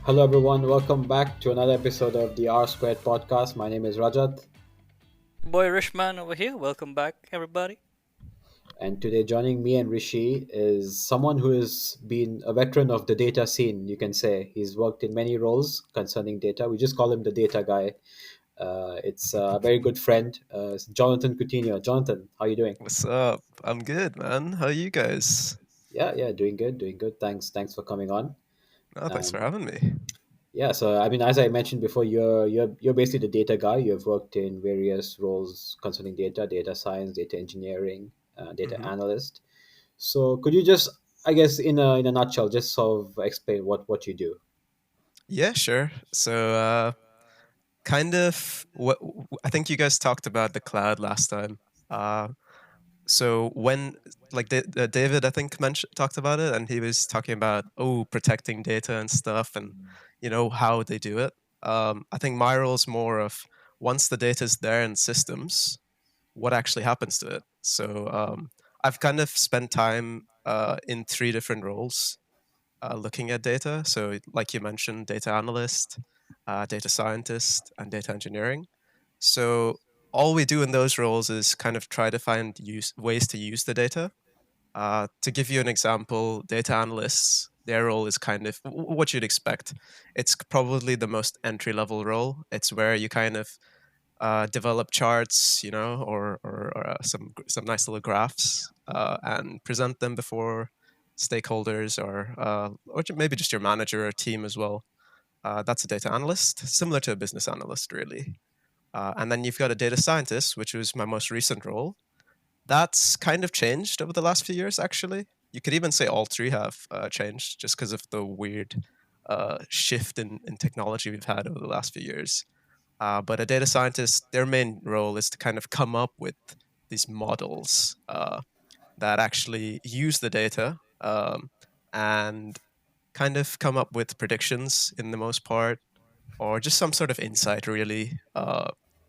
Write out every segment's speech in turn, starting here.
Hello, everyone. Welcome back to another episode of the R Squared podcast. My name is Rajat, Boy Rishman over here. Welcome back, everybody. and today joining me and Rishi is someone who has been a veteran of the data scene, you can say. He's worked in many roles concerning data. We just call him the data guy. It's a very good friend, it's Jonathan Coutinho. Jonathan, how are you doing? What's up? I'm good, man. How are you guys? Yeah, doing good, doing good. Thanks for coming on. Oh, thanks for Um, having me. Yeah, so I mean, as I mentioned before, you're basically the data guy. You've worked in various roles concerning data, data science, data engineering, data hmm analyst. So could you just, I guess, in a nutshell, just sort of explain what you do? Yeah, sure. Kind of what I think you guys talked about the cloud last time. Uh, so when David, I think mentioned talked about it, and he was talking about protecting data and stuff, and how they do it. I think my role is more of once the data is there in systems, what actually happens to it. I've kind of spent time in three different roles looking at data. So, like you mentioned, data analyst, data scientist, and data engineering. So, all we do in those roles is kind of try to find ways to use the data. To give you an example, data analysts, their role is kind of what you'd expect. It's probably the most entry level role. It's where you kind of develop charts, or some nice little graphs, and present them before stakeholders or maybe just your manager or team as well. That's a data analyst, similar to a business analyst, really. And then you've got a data scientist, which was my most recent role. That's kind of changed over the last few years, actually. You could even say all three have changed just because of the weird shift in technology we've had over the last few years. But a data scientist, their main role is to kind of come up with these models that actually use the data and kind of come up with predictions in the most part, or just some sort of insight, really,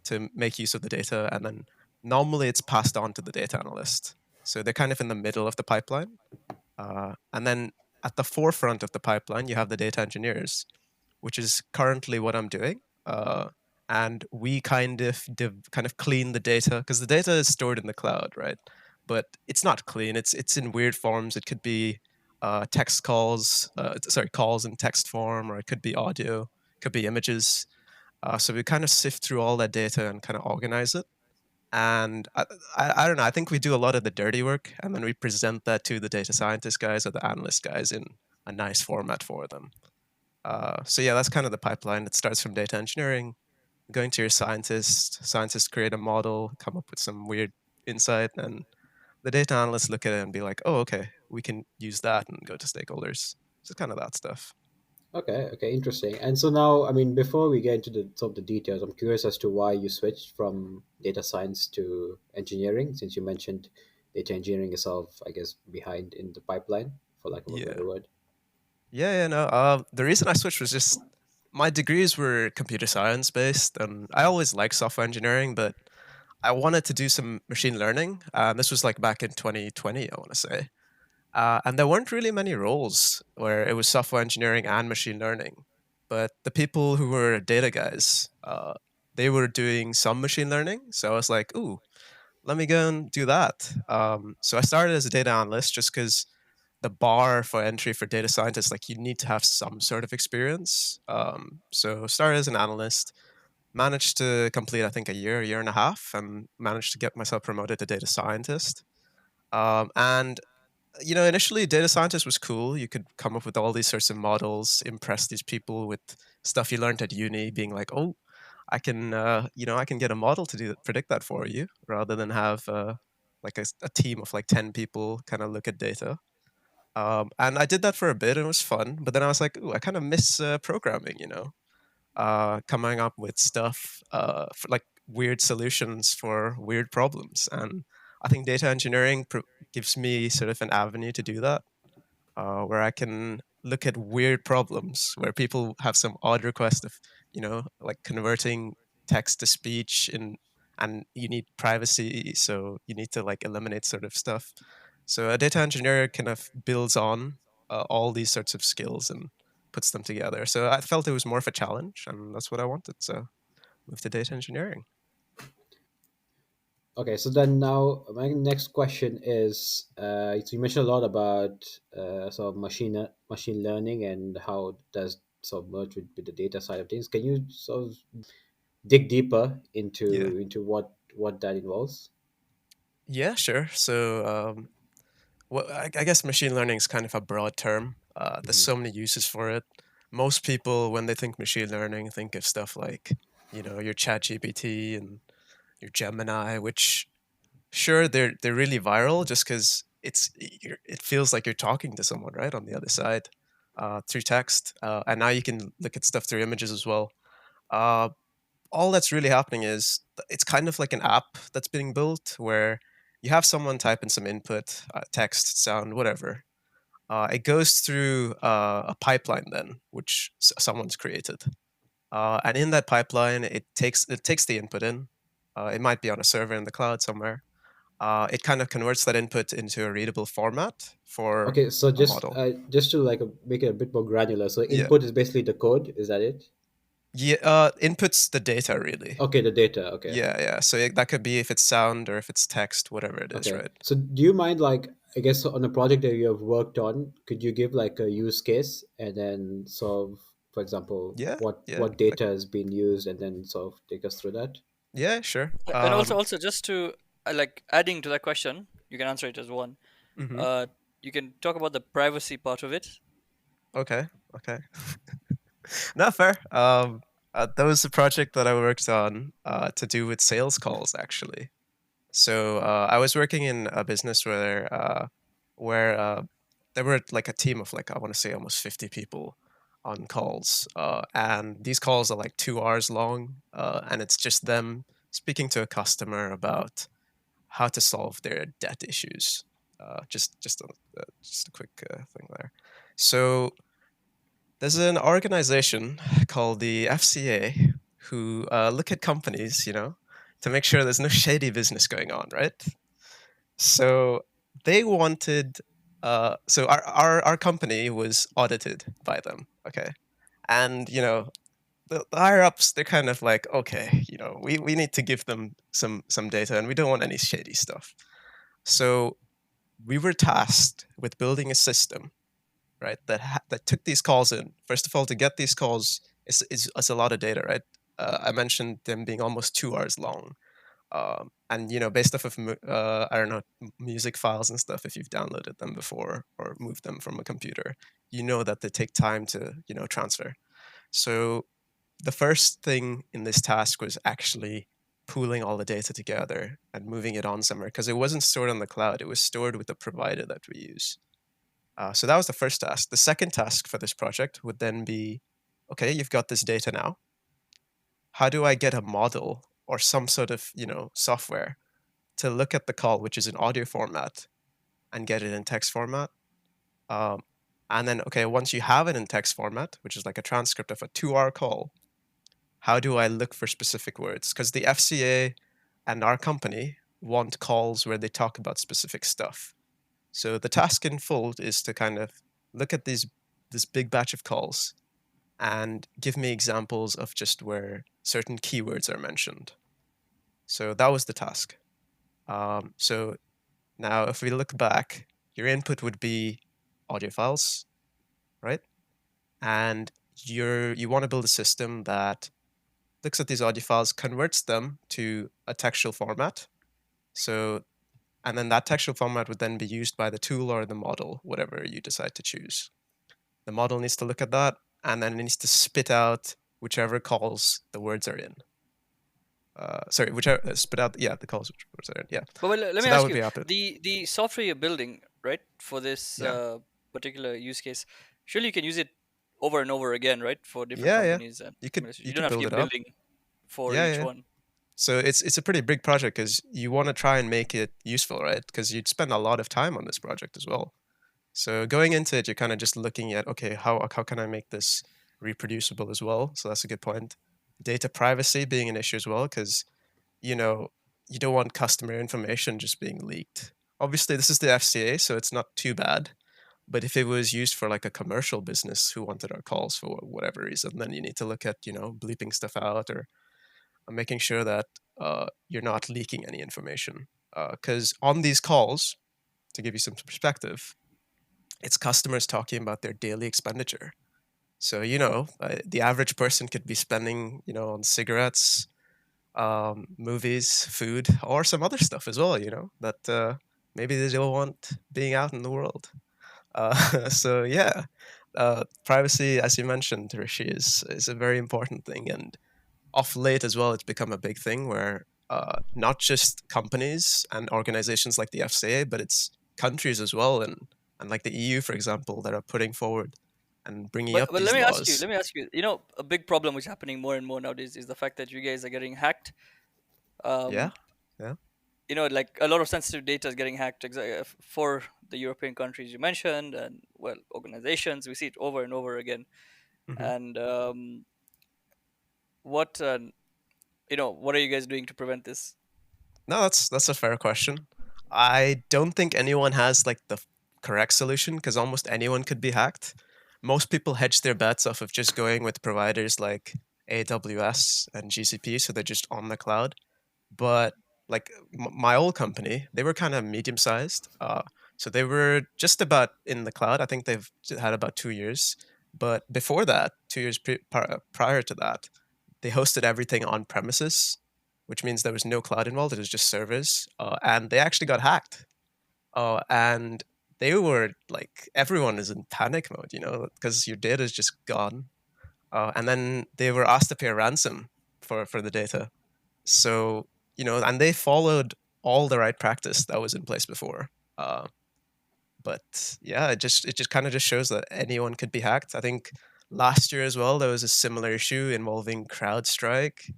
to make use of the data. And then normally it's passed on to the data analyst. So they're kind of in the middle of the pipeline. And then at the forefront of the pipeline, you have the data engineers, which is currently what I'm doing. And we kind of clean the data because the data is stored in the cloud, right? But it's not clean. It's in weird forms. It could be calls in text form, or it could be audio, could be images. So we kind of sift through all that data and kind of organize it. And I don't know. I think we do a lot of the dirty work, and then we present that to the data scientist guys or the analyst guys in a nice format for them. So yeah, that's kind of the pipeline. It starts from data engineering, going to your scientist. Scientists create a model, come up with some weird insight, and the data analysts look at it and be like, "Oh, okay, we can use that," and go to stakeholders. So kind of that stuff. Okay, interesting. And so now, I mean, before we get into some of the details, I'm curious as to why you switched from data science to engineering, since you mentioned data engineering is sort of, I guess, behind in the pipeline, for lack of a Yeah, better word. yeah. No. The reason I switched was just my degrees were computer science based, and I always liked software engineering, but I wanted to do some machine learning. This was like back in 2020, I want to say. And there weren't really many roles where it was software engineering and machine learning. But the people who were data guys, they were doing some machine learning. So I was like, ooh, let me go and do that. So I started as a data analyst just because the bar for entry for data scientists, like you need to have some sort of experience. So started as an analyst, managed to complete, I think, a year and a half, and managed to get myself promoted to data scientist. And initially data scientist was cool. You could come up with all these sorts of models, impress these people with stuff you learned at uni, being like, "Oh, I can get a model to predict that for you," rather than have like a team of like 10 people kind of look at data. And I did that for a bit, and it was fun. But then I was like, "Ooh, I kind of miss programming," coming up with stuff for like weird solutions for weird problems. And I think data engineering gives me sort of an avenue to do that, where I can look at weird problems where people have some odd request of, like converting text to speech and you need privacy, so you need to like eliminate sort of stuff. So a data engineer kind of builds on all these sorts of skills, and puts them together. So I felt it was more of a challenge, and that's what I wanted. So moved to data engineering. Okay, so then now my next question is, so you mentioned a lot about sort of machine learning and how does sort of merge with the data side of things. Can you sort of dig deeper Yeah. into what that involves? Yeah, sure. So, well, I guess machine learning is kind of a broad term. There's Hmm. so many uses for it. Most people, when they think machine learning, think of stuff like, your Chat GPT and your Gemini, which sure they're really viral just because it feels like you're talking to someone right on the other side through text, and now you can look at stuff through images as well. Uh, all that's really happening is it's kind of like an app that's being built where you have someone type in some input, text, sound, whatever. It goes through a pipeline then, which someone's created, and in that pipeline, it takes the input in. It might be on a server in the cloud somewhere. It kind of converts that input into a readable format for Okay, so a model. just to like make it a bit more granular. So Yeah, input is basically the code. Is that it? yeah. Inputs the data really. Okay, the data. Okay. Yeah, yeah. So that could be if it's sound or if it's text, whatever it is, Okay. right? So do you mind, like, I guess on a project that you have worked on, could you give like a use case and then sort of, for example, Yeah, yeah, what data has been used and then sort of take us through that? yeah. Sure. And also just to like adding to that question, you can answer it as one. Mhm. Uh, you can talk about the privacy part of it. Okay, okay. Not fair. That was a project that I worked on to do with sales calls, actually. So I was working in a business where there were like a team of like I want to say almost 50 people on calls, and these calls are like 2 hours long, and it's just them speaking to a customer about how to solve their debt issues. Just a quick thing there. So there's an organization called the FCA who look at companies, to make sure there's no shady business going on, right? So they wanted, so our company was audited by them, okay? And, the higher ups, they're kind of like, okay, we need to give them some data and we don't want any shady stuff. So we were tasked with building a system, right, that took these calls in. First of all, to get these calls is a lot of data, right? I mentioned them being almost 2 hours long, and based off of I don't know, music files and stuff. If you've downloaded them before or moved them from a computer, you know that they take time to transfer. So the first thing in this task was actually pooling all the data together and moving it on somewhere because it wasn't stored on the cloud. It was stored with the provider that we use. So that was the first task. The second task for this project would then be, okay, you've got this data now. How do I get a model or some sort of software to look at the call, which is in audio format, and get it in text format? Um, and then, okay, once you have it in text format, which is like a transcript of a 2 hour call, how do I look for specific words? Because the FCA and our company want calls where they talk about specific stuff. So the task in full is to kind of look at this big batch of calls and give me examples of just where certain keywords are mentioned. So that was the task. So now if we look back, your input would be audio files, right? And you want to build a system that looks at these audio files, converts them to a textual format. So and then that textual format would then be used by the tool or the model, whatever you decide to choose. The model needs to look at that, and then it needs to spit out whichever calls the words are in. Sorry, whichever spit out, yeah, the calls which words are in. Yeah. But let me So that ask would you, be output. the software you're building, right, for this Yeah. particular use case, surely you can use it over and over again, right, for different Yeah, yeah. companies and You could organizations. you You don't could have to build keep it up. building for Yeah, each yeah. one. So it's a pretty big project because you want to try and make it useful, right? Because you'd spend a lot of time on this project as well. So going into it, you're kind of just looking at, okay, how can I make this reproducible as well? So that's a good point. Data privacy being an issue as well, because you know you don't want customer information just being leaked. Obviously, this is the FCA, so it's not too bad. But if it was used for like a commercial business who wanted our calls for whatever reason, then you need to look at, bleeping stuff out or making sure that you're not leaking any information. Because on these calls, to give you some perspective, it's customers talking about their daily expenditure. So, the average person could be spending, on cigarettes, movies, food, or some other stuff as well, that maybe they don't want being out in the world. So, yeah, privacy, as you mentioned, Rishi, is a very important thing. And off late as well, it's become a big thing where not just companies and organizations like the FCA, but it's countries as well, and like the EU, for example, that are putting forward and bringing But up let these me ask you. laws. Let me ask you. You know, a big problem which is happening more and more nowadays is the fact that you guys are getting hacked. Yeah, Um, yeah, like a lot of sensitive data is getting hacked for the European countries you mentioned, and well, organizations. We see it over and over again. hmm And what what are you guys doing to prevent this? no, that's a fair question. I don't think anyone has like the correct solution because almost anyone could be hacked. Most people hedge their bets off of just going with providers like AWS and GCP, so they're just on the cloud. But like my old company, they were kind of medium sized. So they were just about in the cloud. I think they've had about 2 years. But before that, 2 years prior to that, they hosted everything on premises, which means there was no cloud involved. It was just servers. And they actually got hacked. And they were like, everyone is in panic mode, because your data is just gone. And then they were asked to pay a ransom for the data. So, and they followed all the right practice that was in place before. But yeah, it just kind of just shows that anyone could be hacked. I think last year as well there was a similar issue involving CrowdStrike,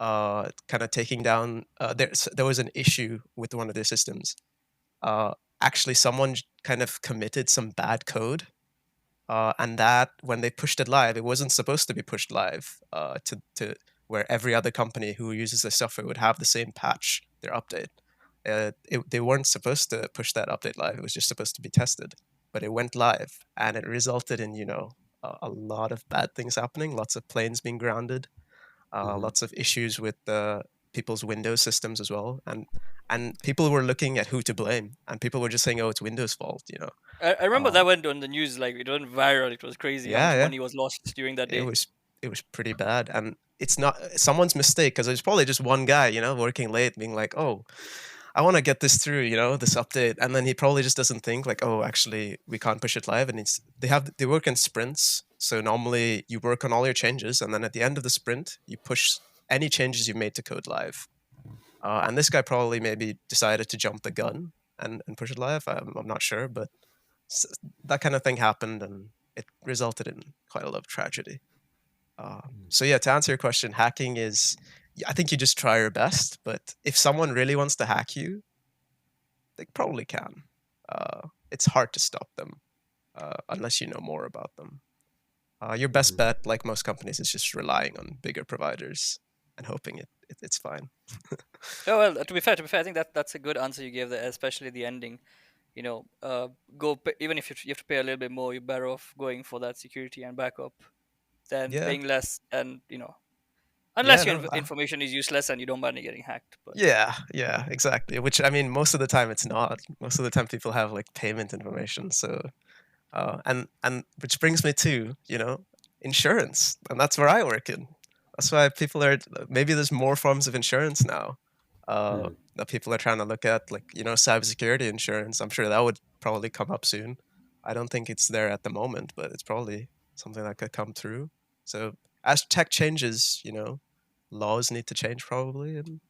kind of taking down. There was an issue with one of their systems. Actually, someone kind of committed some bad code, and that when they pushed it live, it wasn't supposed to be pushed live to where every other company who uses the software would have the same patch, their update. They weren't supposed to push that update live. It was just supposed to be tested, but it went live, and it resulted in a lot of bad things happening. Lots of planes being grounded, Hmm. lots of issues with people's Windows systems as well, and people were looking at who to blame, and people were just saying, "Oh, it's Windows' fault," I remember Uh, that went on the news. Like it went viral. It was crazy how yeah, much yeah. money was lost during that it day. was it was pretty bad, and it's not someone's mistake because it's probably just one guy working late being like, oh, I want to get this through, this update, and then he probably just doesn't think like, oh, actually we can't push it live. And they work in sprints, so normally you work on all your changes, and then at the end of the sprint you push any changes you made to code live. And this guy probably maybe decided to jump the gun and push it live. I'm not sure, but that kind of thing happened, and it resulted in quite a lot of tragedy. So yeah, to answer your question, hacking is, I think you just try your best, but if someone really wants to hack you, they probably can. It's hard to stop them unless you know more about them. Your best Hmm. bet, like most companies, is just relying on bigger providers and hoping it's fine. Oh well, to be fair, I think that's a good answer you gave there, especially the ending. You know, even if you have to pay a little bit more, you're better off going for that security and backup than Yeah, paying less. And yeah, unless your no, information is useless and you don't mind it getting hacked. But yeah, exactly. Which I mean, most of the time it's not. Most of the time people have like payment information, so and which brings me to insurance, and that's where I work in. That's why people are maybe there's more forms of insurance now that people are trying to look at, like cybersecurity insurance. I'm sure that would probably come up soon. I don't think it's there at the moment, but it's probably something that could come through. So as tech changes, laws need to change probably, and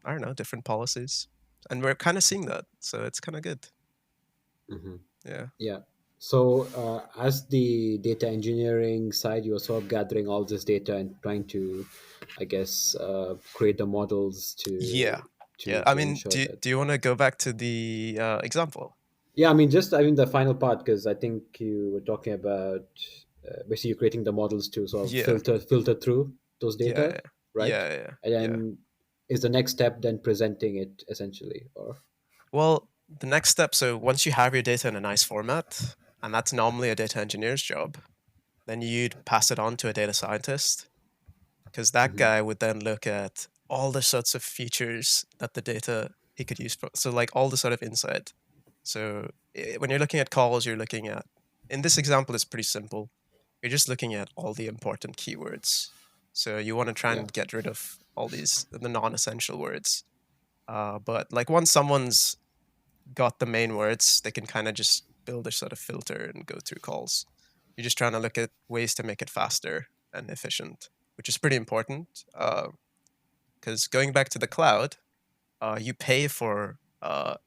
I don't know, different policies, and we're kind of seeing that. So it's kind of good. Hmm. Yeah. Yeah. So, as the data engineering side, you're sort of gathering all this data and trying to, I guess, create the models to Yeah, to yeah. I to mean, ensure do that. you want to go back to the example? Yeah, I mean, just I mean the final part because I think you were talking about basically creating the models to sort of Yeah, filter through those yeah, data, yeah, right? yeah, yeah, And yeah. then is the next step then presenting it essentially, or Well, the next step, so once you have your data in a nice format, and that's normally a data engineer's job, then you'd pass it on to a data scientist, because that Hmm. guy would then look at all the sorts of features that the data he could use for, so like all the sort of insight. So when you're looking at calls, you're looking at, in this example, it's pretty simple. You're just looking at all the important keywords. So you want to try Yeah, and get rid of all these, the non-essential words. But like once someone's got the main words, they can kind of just build a sort of filter and go through calls. You're just trying to look at ways to make it faster and efficient, which is pretty important. Because going back to the cloud, you pay for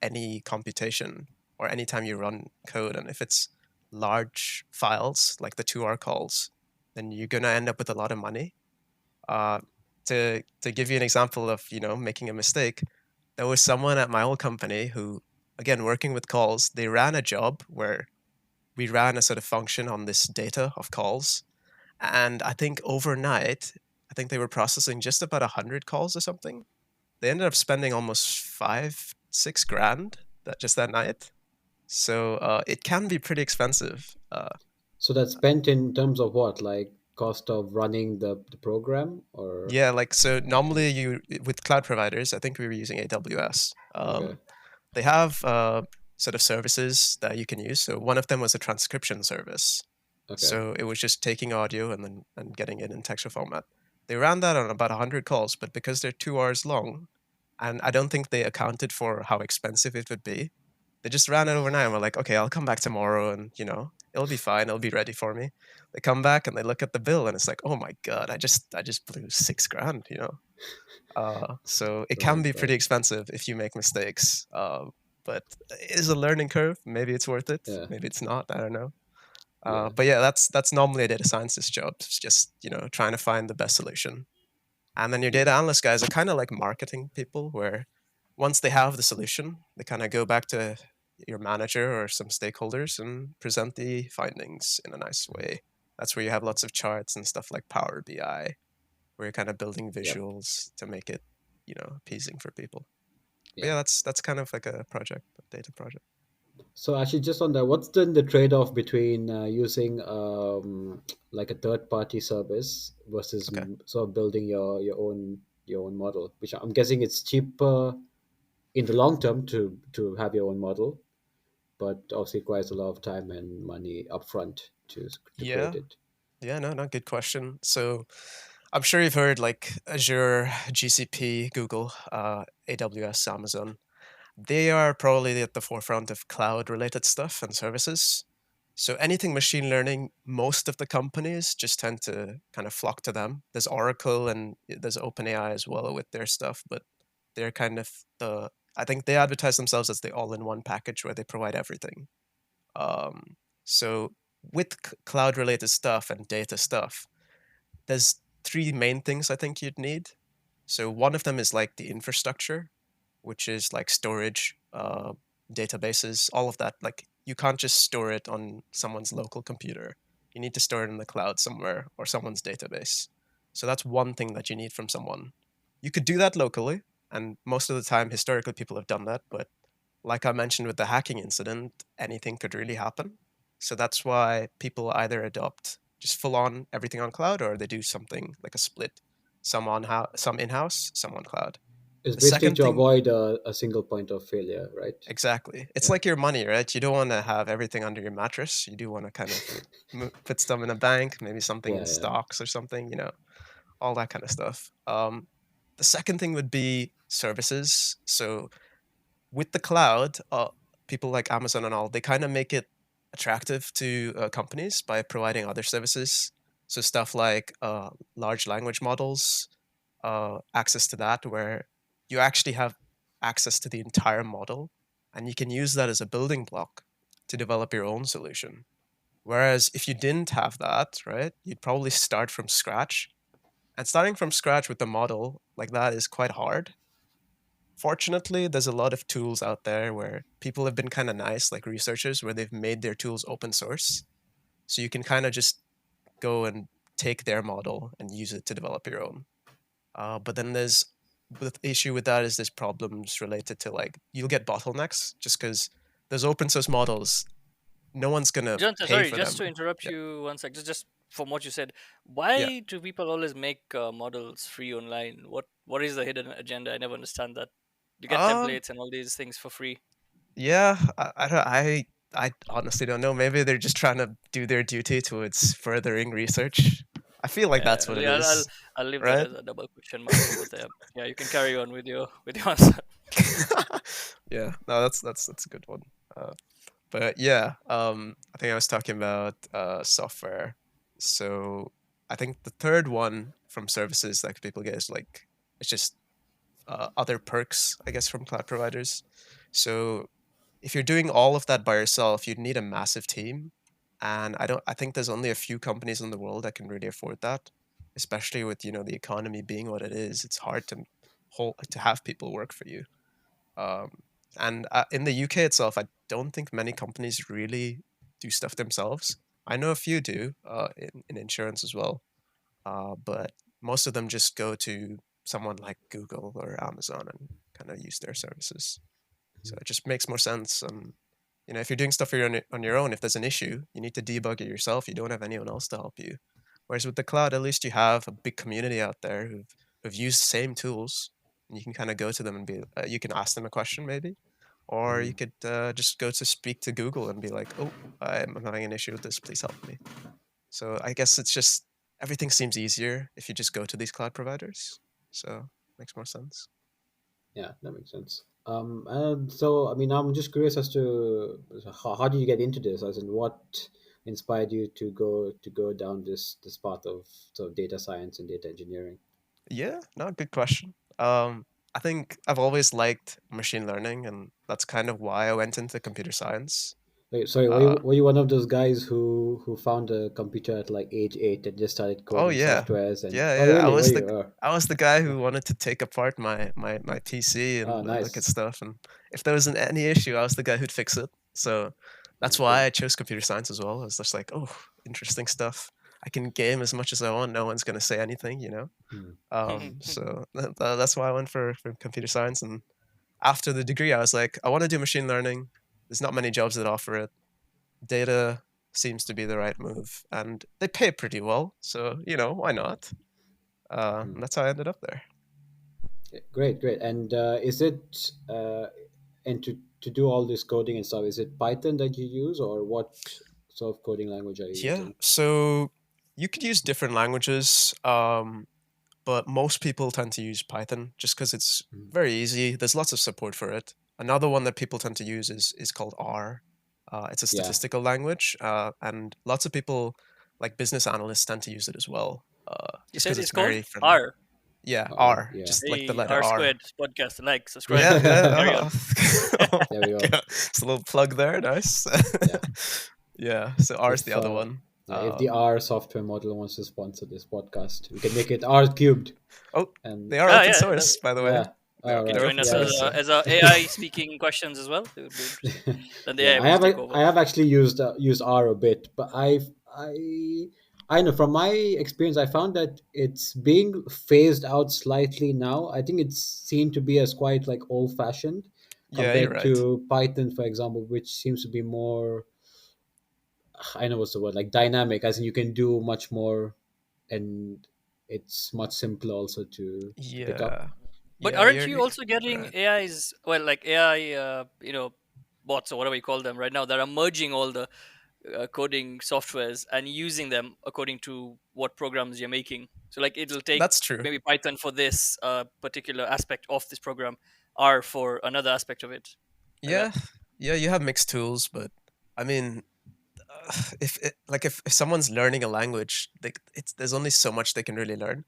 any computation or anytime you run code, and if it's large files like the 2R calls, then you're gonna end up with a lot of money. Uh, to give you an example of making a mistake, there was someone at my old company who, again, working with calls, they ran a job where we ran a sort of function on this data of calls, and I think overnight, I think they were processing just about 100 calls or something. They ended up spending almost 5-6 grand that night. So it can be pretty expensive. so that's spent in terms of what, like cost of running the program, or Yeah, like so normally you with cloud providers, I think we were using AWS. okay, They have sort of services that you can use. So one of them was a transcription service. okay. So it was just taking audio and then and getting it in textual format. They ran that on about 100 calls, but because they're 2 hours long, and I don't think they accounted for how expensive it would be, they just ran it overnight and were like, okay, I'll come back tomorrow and, it'll be fine. It'll be ready for me. They come back and they look at the bill and it's like, oh my God, I just blew 6 grand. So it can Right, be pretty right. expensive if you make mistakes. But it is a learning curve. Maybe it's worth it. Yeah, Maybe it's not. I don't know. yeah, But yeah, that's normally a data scientist's job. It's just trying to find the best solution. And then your yeah, data analyst guys are kind of like marketing people, where once they have the solution, they kind of go back to your manager or some stakeholders and present the findings in a nice way. That's where you have lots of charts and stuff like Power BI, where you're kind of building yep, visuals to make it, appeasing for people. But yeah. yeah, that's kind of like a project, a data project. So actually, just on that, what's then the trade-off between using like a third-party service versus Okay. sort of building your own model? Which I'm guessing it's cheaper in the long term to have your own model, but obviously requires a lot of time and money upfront to create Yeah. it. Yeah, no, good question. So I'm sure you've heard like Azure, GCP, Google, AWS, Amazon. They are probably at the forefront of cloud related stuff and services. So anything machine learning, most of the companies just tend to kind of flock to them. There's Oracle and there's OpenAI as well with their stuff, but they're kind of I think they advertise themselves as the all-in-one package where they provide everything. Um, so with cloud related stuff and data stuff, there's three main things I think you'd need. So one of them is like the infrastructure, which is like storage, databases, all of that. Like you can't just store it on someone's local computer. You need to store it in the cloud somewhere or someone's database. So that's one thing that you need from someone. You could do that locally, and most of the time, historically, people have done that. But like I mentioned with the hacking incident, anything could really happen. So that's why people either adopt just full on everything on cloud, or they do something like a split, some in house, some on cloud. It's The basically second to thing, avoid a single point of failure, right? exactly, it's Yeah, like your money, right? You don't want to have everything under your mattress. You do want to kind of put some in a bank, maybe something in yeah, yeah. stocks or something, all that kind of stuff. The second thing would be services. So with the cloud, people like Amazon and all, they kind of make it attractive to companies by providing other services. So stuff like large language models, access to that, where you actually have access to the entire model, and you can use that as a building block to develop your own solution. Whereas if you didn't have that, right, you'd probably start from scratch. And starting from scratch with a model like that is quite hard. Fortunately, there's a lot of tools out there where people have been kind of nice, like researchers, where they've made their tools open source. So you can kind of just go and take their model and use it to develop your own. But then there's But the issue with that is there's problems related to like you'll get bottlenecks just because those open source models, no one's gonna John, pay sorry, for just them. to interrupt Yeah, you one sec. Just from what you said, yeah. why do people always make models free online? What is the hidden agenda? I never understand that. You get Um, templates and all these things for free. yeah. I honestly don't know. Maybe they're just trying to do their duty towards furthering research. I feel like that's what it I'll is, I'll leave that right? as a double question mark over there. Yeah, you can carry on with your answer. Yeah, no, that's a good one. But yeah, I think I was talking about software. So I think the third one from services that people get is like it's just other perks, I guess, from cloud providers. So if you're doing all of that by yourself, you'd need a massive team, and I think there's only a few companies in the world that can really afford that, especially with the economy being what it is. It's hard to have people work for you. Um, and in the UK itself, I don't think many companies really do stuff themselves. I know a few do in insurance as well, but most of them just go to someone like Google or Amazon and kind of use their services. So it just makes more sense. If you're doing stuff on your own, if there's an issue, you need to debug it yourself. You don't have anyone else to help you. Whereas with the cloud, at least you have a big community out there who've used the same tools, and you can kind of go to them and you can ask them a question maybe, or you Mhm. could just go to speak to Google and be like, "Oh, I'm having an issue with this. Please help me." So I guess it's just everything seems easier if you just go to these cloud providers. So makes more sense. Yeah, that makes sense. And so, I mean, I'm just curious as to how did you get into this? As in, what inspired you to go down this path of sort of data science and data engineering? Yeah, no, good question. I think I've always liked machine learning, and that's kind of why I went into computer science. Wait, sorry, Uh, were you one of those guys who found a computer at like age 8 and just started oh coding yeah, softwares? And yeah, oh, yeah. really? Were you? I was the guy who wanted to take apart my PC Oh, and look at nice. stuff, and if there was any issue, I was the guy who'd fix it. So that's why Cool. I chose computer science as well. I was just like, oh, interesting stuff. I can game as much as I want. No one's gonna say anything. Hmm. So that's why I went for computer science. And after the degree, I was like, I want to do machine learning. There's not many jobs that offer it. Data seems to be the right move, and they pay pretty well. So why not? Hmm. And that's how I ended up there. Great, great. And is it and to do all this coding and stuff, is it Python that you use, or what sort of coding language are you Yeah. using? So you could use different languages, but most people tend to use Python just because it's Mhm. very easy. There's lots of support for it. Another one that people tend to use is called R. It's a Yeah. statistical language, and lots of people, like business analysts, tend to use it as well, You just said because it's it's called very friendly. R. Yeah, R. R, Yeah. just like the Hey, letter R R. squared podcast. Like, subscribe. Yeah, Carry yeah. on. Oh There my we go. God. It's a little plug there. Nice. Yeah. Yeah. So R is the If other one. yeah, if the R software model wants to sponsor this podcast, we can make it R cubed. Oh, And they are Ah, open yeah. source, by the way. yeah. They're All You can right. they're join open us Yeah. source. Yeah. So as a AI speaking questions as well. It would be interesting. Then the Yeah, AI will just take over. I have actually used R a bit, but I know from my experience, I found that it's being phased out slightly now. I think it's seen to be as quite like old fashioned yeah, you're compared right. to Python, for example, which seems to be more, I know what's the word, like dynamic, as in you can do much more, and it's much simpler also to pick up. Yeah. But Yeah, aren't you're, you you're also getting right. AIs, well, like AI, bots or whatever you call them right now that are merging all the coding softwares and using them according to what programs you're making. So, like, it'll take That's true. maybe Python for this particular aspect of this program, R for another aspect of it, like that. Yeah. Yeah, you have mixed tools, but I mean, if someone's learning a language, there's only so much they can really learn.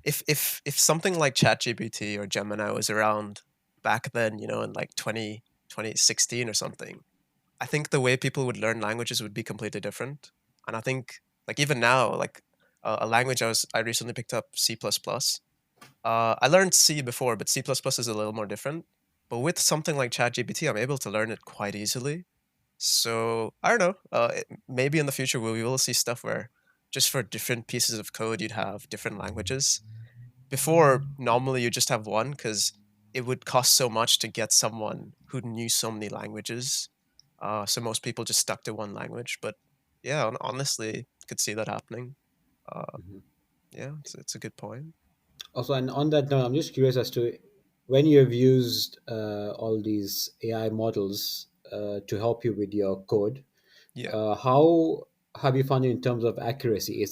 If something like ChatGPT or Gemini was around back then, in like 2016 or something, I think the way people would learn languages would be completely different. And I think like even now, like a language I recently picked up C++. I learned C before, but C++ is a little more different. But with something like ChatGPT, I'm able to learn it quite easily. So I don't know. Maybe in the future we will see stuff where just for different pieces of code you'd have different languages. before, normally you just have one because it would cost so much to get someone who knew so many languages. So most people just stuck to one language. But yeah, honestly, could see that happening. Uh, Mhm. yeah, it's a good point. Also, and on that note, I'm just curious as to when you have used all these AI models to help you with your code, Yeah. how have you found it in terms of accuracy?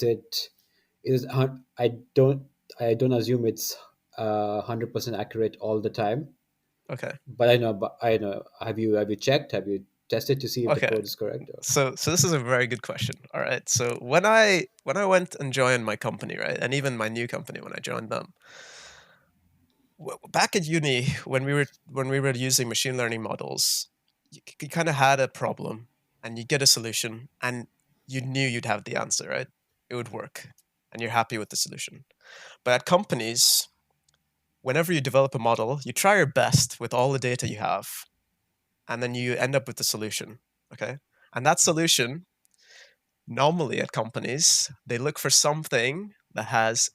I don't assume it's 100% accurate all the time, Okay. but I know. Have you checked? Have you tested to see if the Okay. code is correct? Or? So this is a very good question. All right. So when I went and joined my company, right, and even my new company when I joined them, back at uni when we were using machine learning models, you kind of had a problem and you get a solution and you knew you'd have the answer, right? It would work and you're happy with the solution. But at companies, whenever you develop a model, you try your best with all the data you have and then you end up with the solution, okay? And that solution, normally at companies, they look for something that has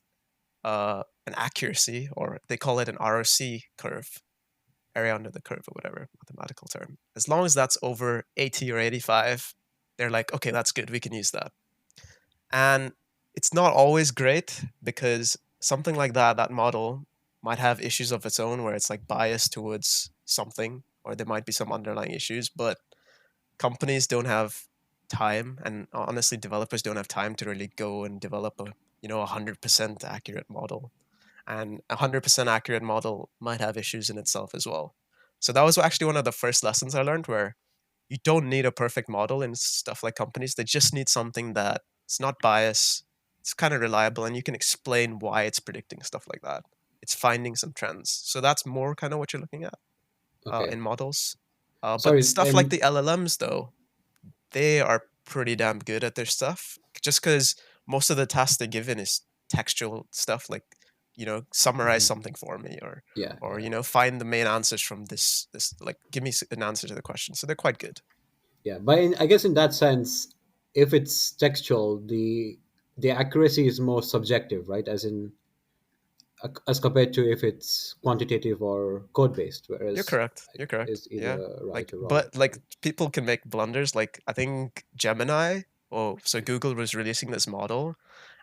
an accuracy, or they call it an ROC curve, area under the curve or whatever mathematical term. As long as that's over 80 or 85, they're like, okay, that's good. We can use that. And it's not always great because something like that model might have issues of its own where it's like biased towards something, or there might be some underlying issues. But companies don't have time, and honestly, developers don't have time to really go and develop a 100% accurate model, and a 100% accurate model might have issues in itself as well. So that was actually one of the first lessons I learned, where you don't need a perfect model in stuff like companies. They just need something that it's not biased, it's kind of reliable, and you can explain why it's predicting stuff like that. It's finding some trends. So that's more kind of what you're looking at Okay, in models. But sorry, stuff like the LLMs, though, they are pretty damn good at their stuff, just because most of the tasks they're given is textual stuff, like summarize mhm. something for me, or Yeah, or yeah. find the main answers from this, like give me an answer to the question. So they're quite good. Yeah, but I guess in that sense, if it's textual, the accuracy is more subjective, right? As in, as compared to if it's quantitative or code based, You're whereas correct. You're correct. is Yeah. either right Like, or wrong. but like people can make blunders. Like I think Gemini. Oh, so Google was releasing this model,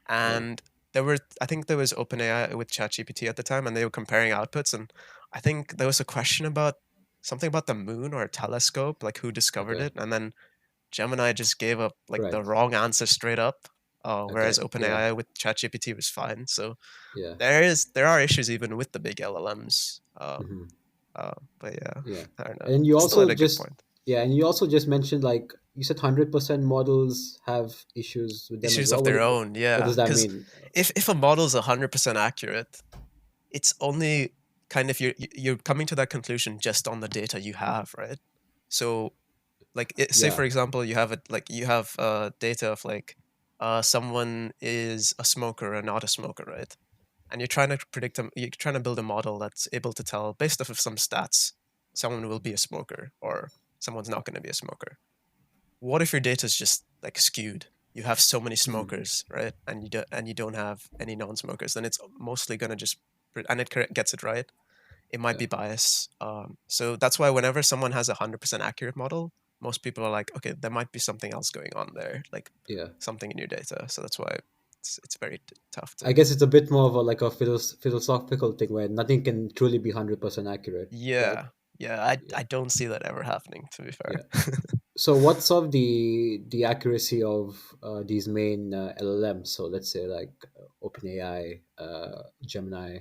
Yeah. and I think there was OpenAI with ChatGPT at the time, and they were comparing outputs, and I think there was a question about something about the moon or a telescope, like who discovered Okay. it, and then Gemini just gave up like Right. the wrong answer straight up, whereas Okay. Yeah. OpenAI with ChatGPT was fine. So Yeah. there are issues even with the big LLMs. Hmm. But yeah, Yeah. I don't know. And you Still also at a good just point. yeah, and you also just mentioned like you said 100% models have issues with them as Issues well. of their own, What does yeah. that Because mean? if a model is 100% accurate, it's only kind of you're coming to that conclusion just on the data you have, right? So like say for Yeah. example you have data of like someone is a smoker or not a smoker, right? And you're trying to build a model that's able to tell based off of some stats someone will be a smoker or someone's not going to be a smoker. What if your data is just like skewed? You have so many Hmm. smokers, right? And you don't have any non-smokers. Then it's mostly gonna just and it gets it right. It might Yeah. be biased. So that's why whenever someone has 100% accurate model, most people are like, okay, there might be something else going on there, like Yeah. something in your data. So that's why it's very tough I to. guess it's a bit more of a like a philosophical thing where nothing can truly be 100% accurate, right? Yeah, yeah. I Yeah. I don't see that ever happening. To be Yeah. fair. So what's of the accuracy of these main LLMs? So let's say like OpenAI, Gemini,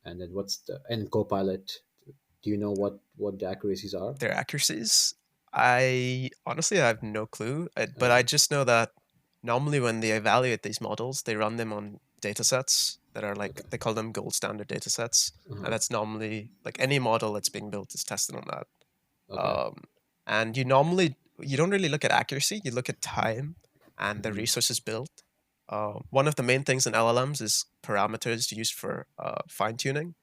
and then what's the and Copilot? Do you know what the accuracies are? Their accuracies, I honestly I have no clue, but Uh, I just know that normally when they evaluate these models, they run them on data sets that are like okay. they call them gold standard data sets, Uh-huh. and that's normally like any model that's being built is tested on that. Okay. Um, and you don't really look at accuracy, you look at time and the Hmm. resources built. One of the main things in LLMs is parameters used for fine tuning.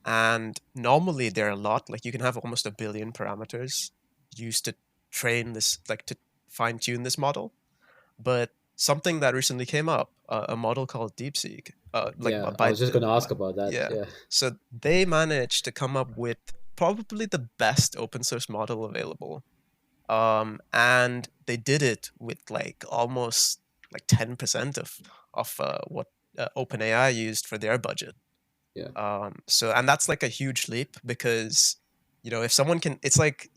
And normally there are a lot, like you can have almost a billion parameters used to train this, like to fine tune this model. But something that recently came up, a model called DeepSeek, like Yeah, I by was just going to ask about that. yeah. Yeah, So they managed to come up with probably the best open source model available. And they did it with like almost like 10% of what OpenAI used for their budget. yeah, So and that's like a huge leap because if someone can, it's like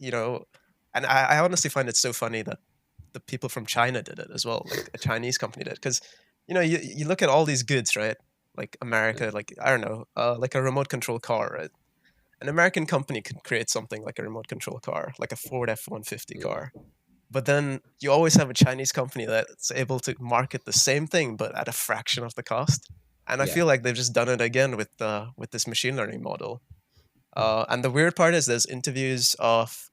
and I honestly find it so funny that the people from China did it as well, like a Chinese company did, because you look at all these goods, right? Like yeah, America, like I don't know, like a remote control car, right? An American company could create something like a remote control car, like a Ford F-150 yeah, car. But then you always have a Chinese company that's able to market the same thing but at a fraction of the cost. And I yeah. feel like they've just done it again with this machine learning model. And the weird part is there's interviews of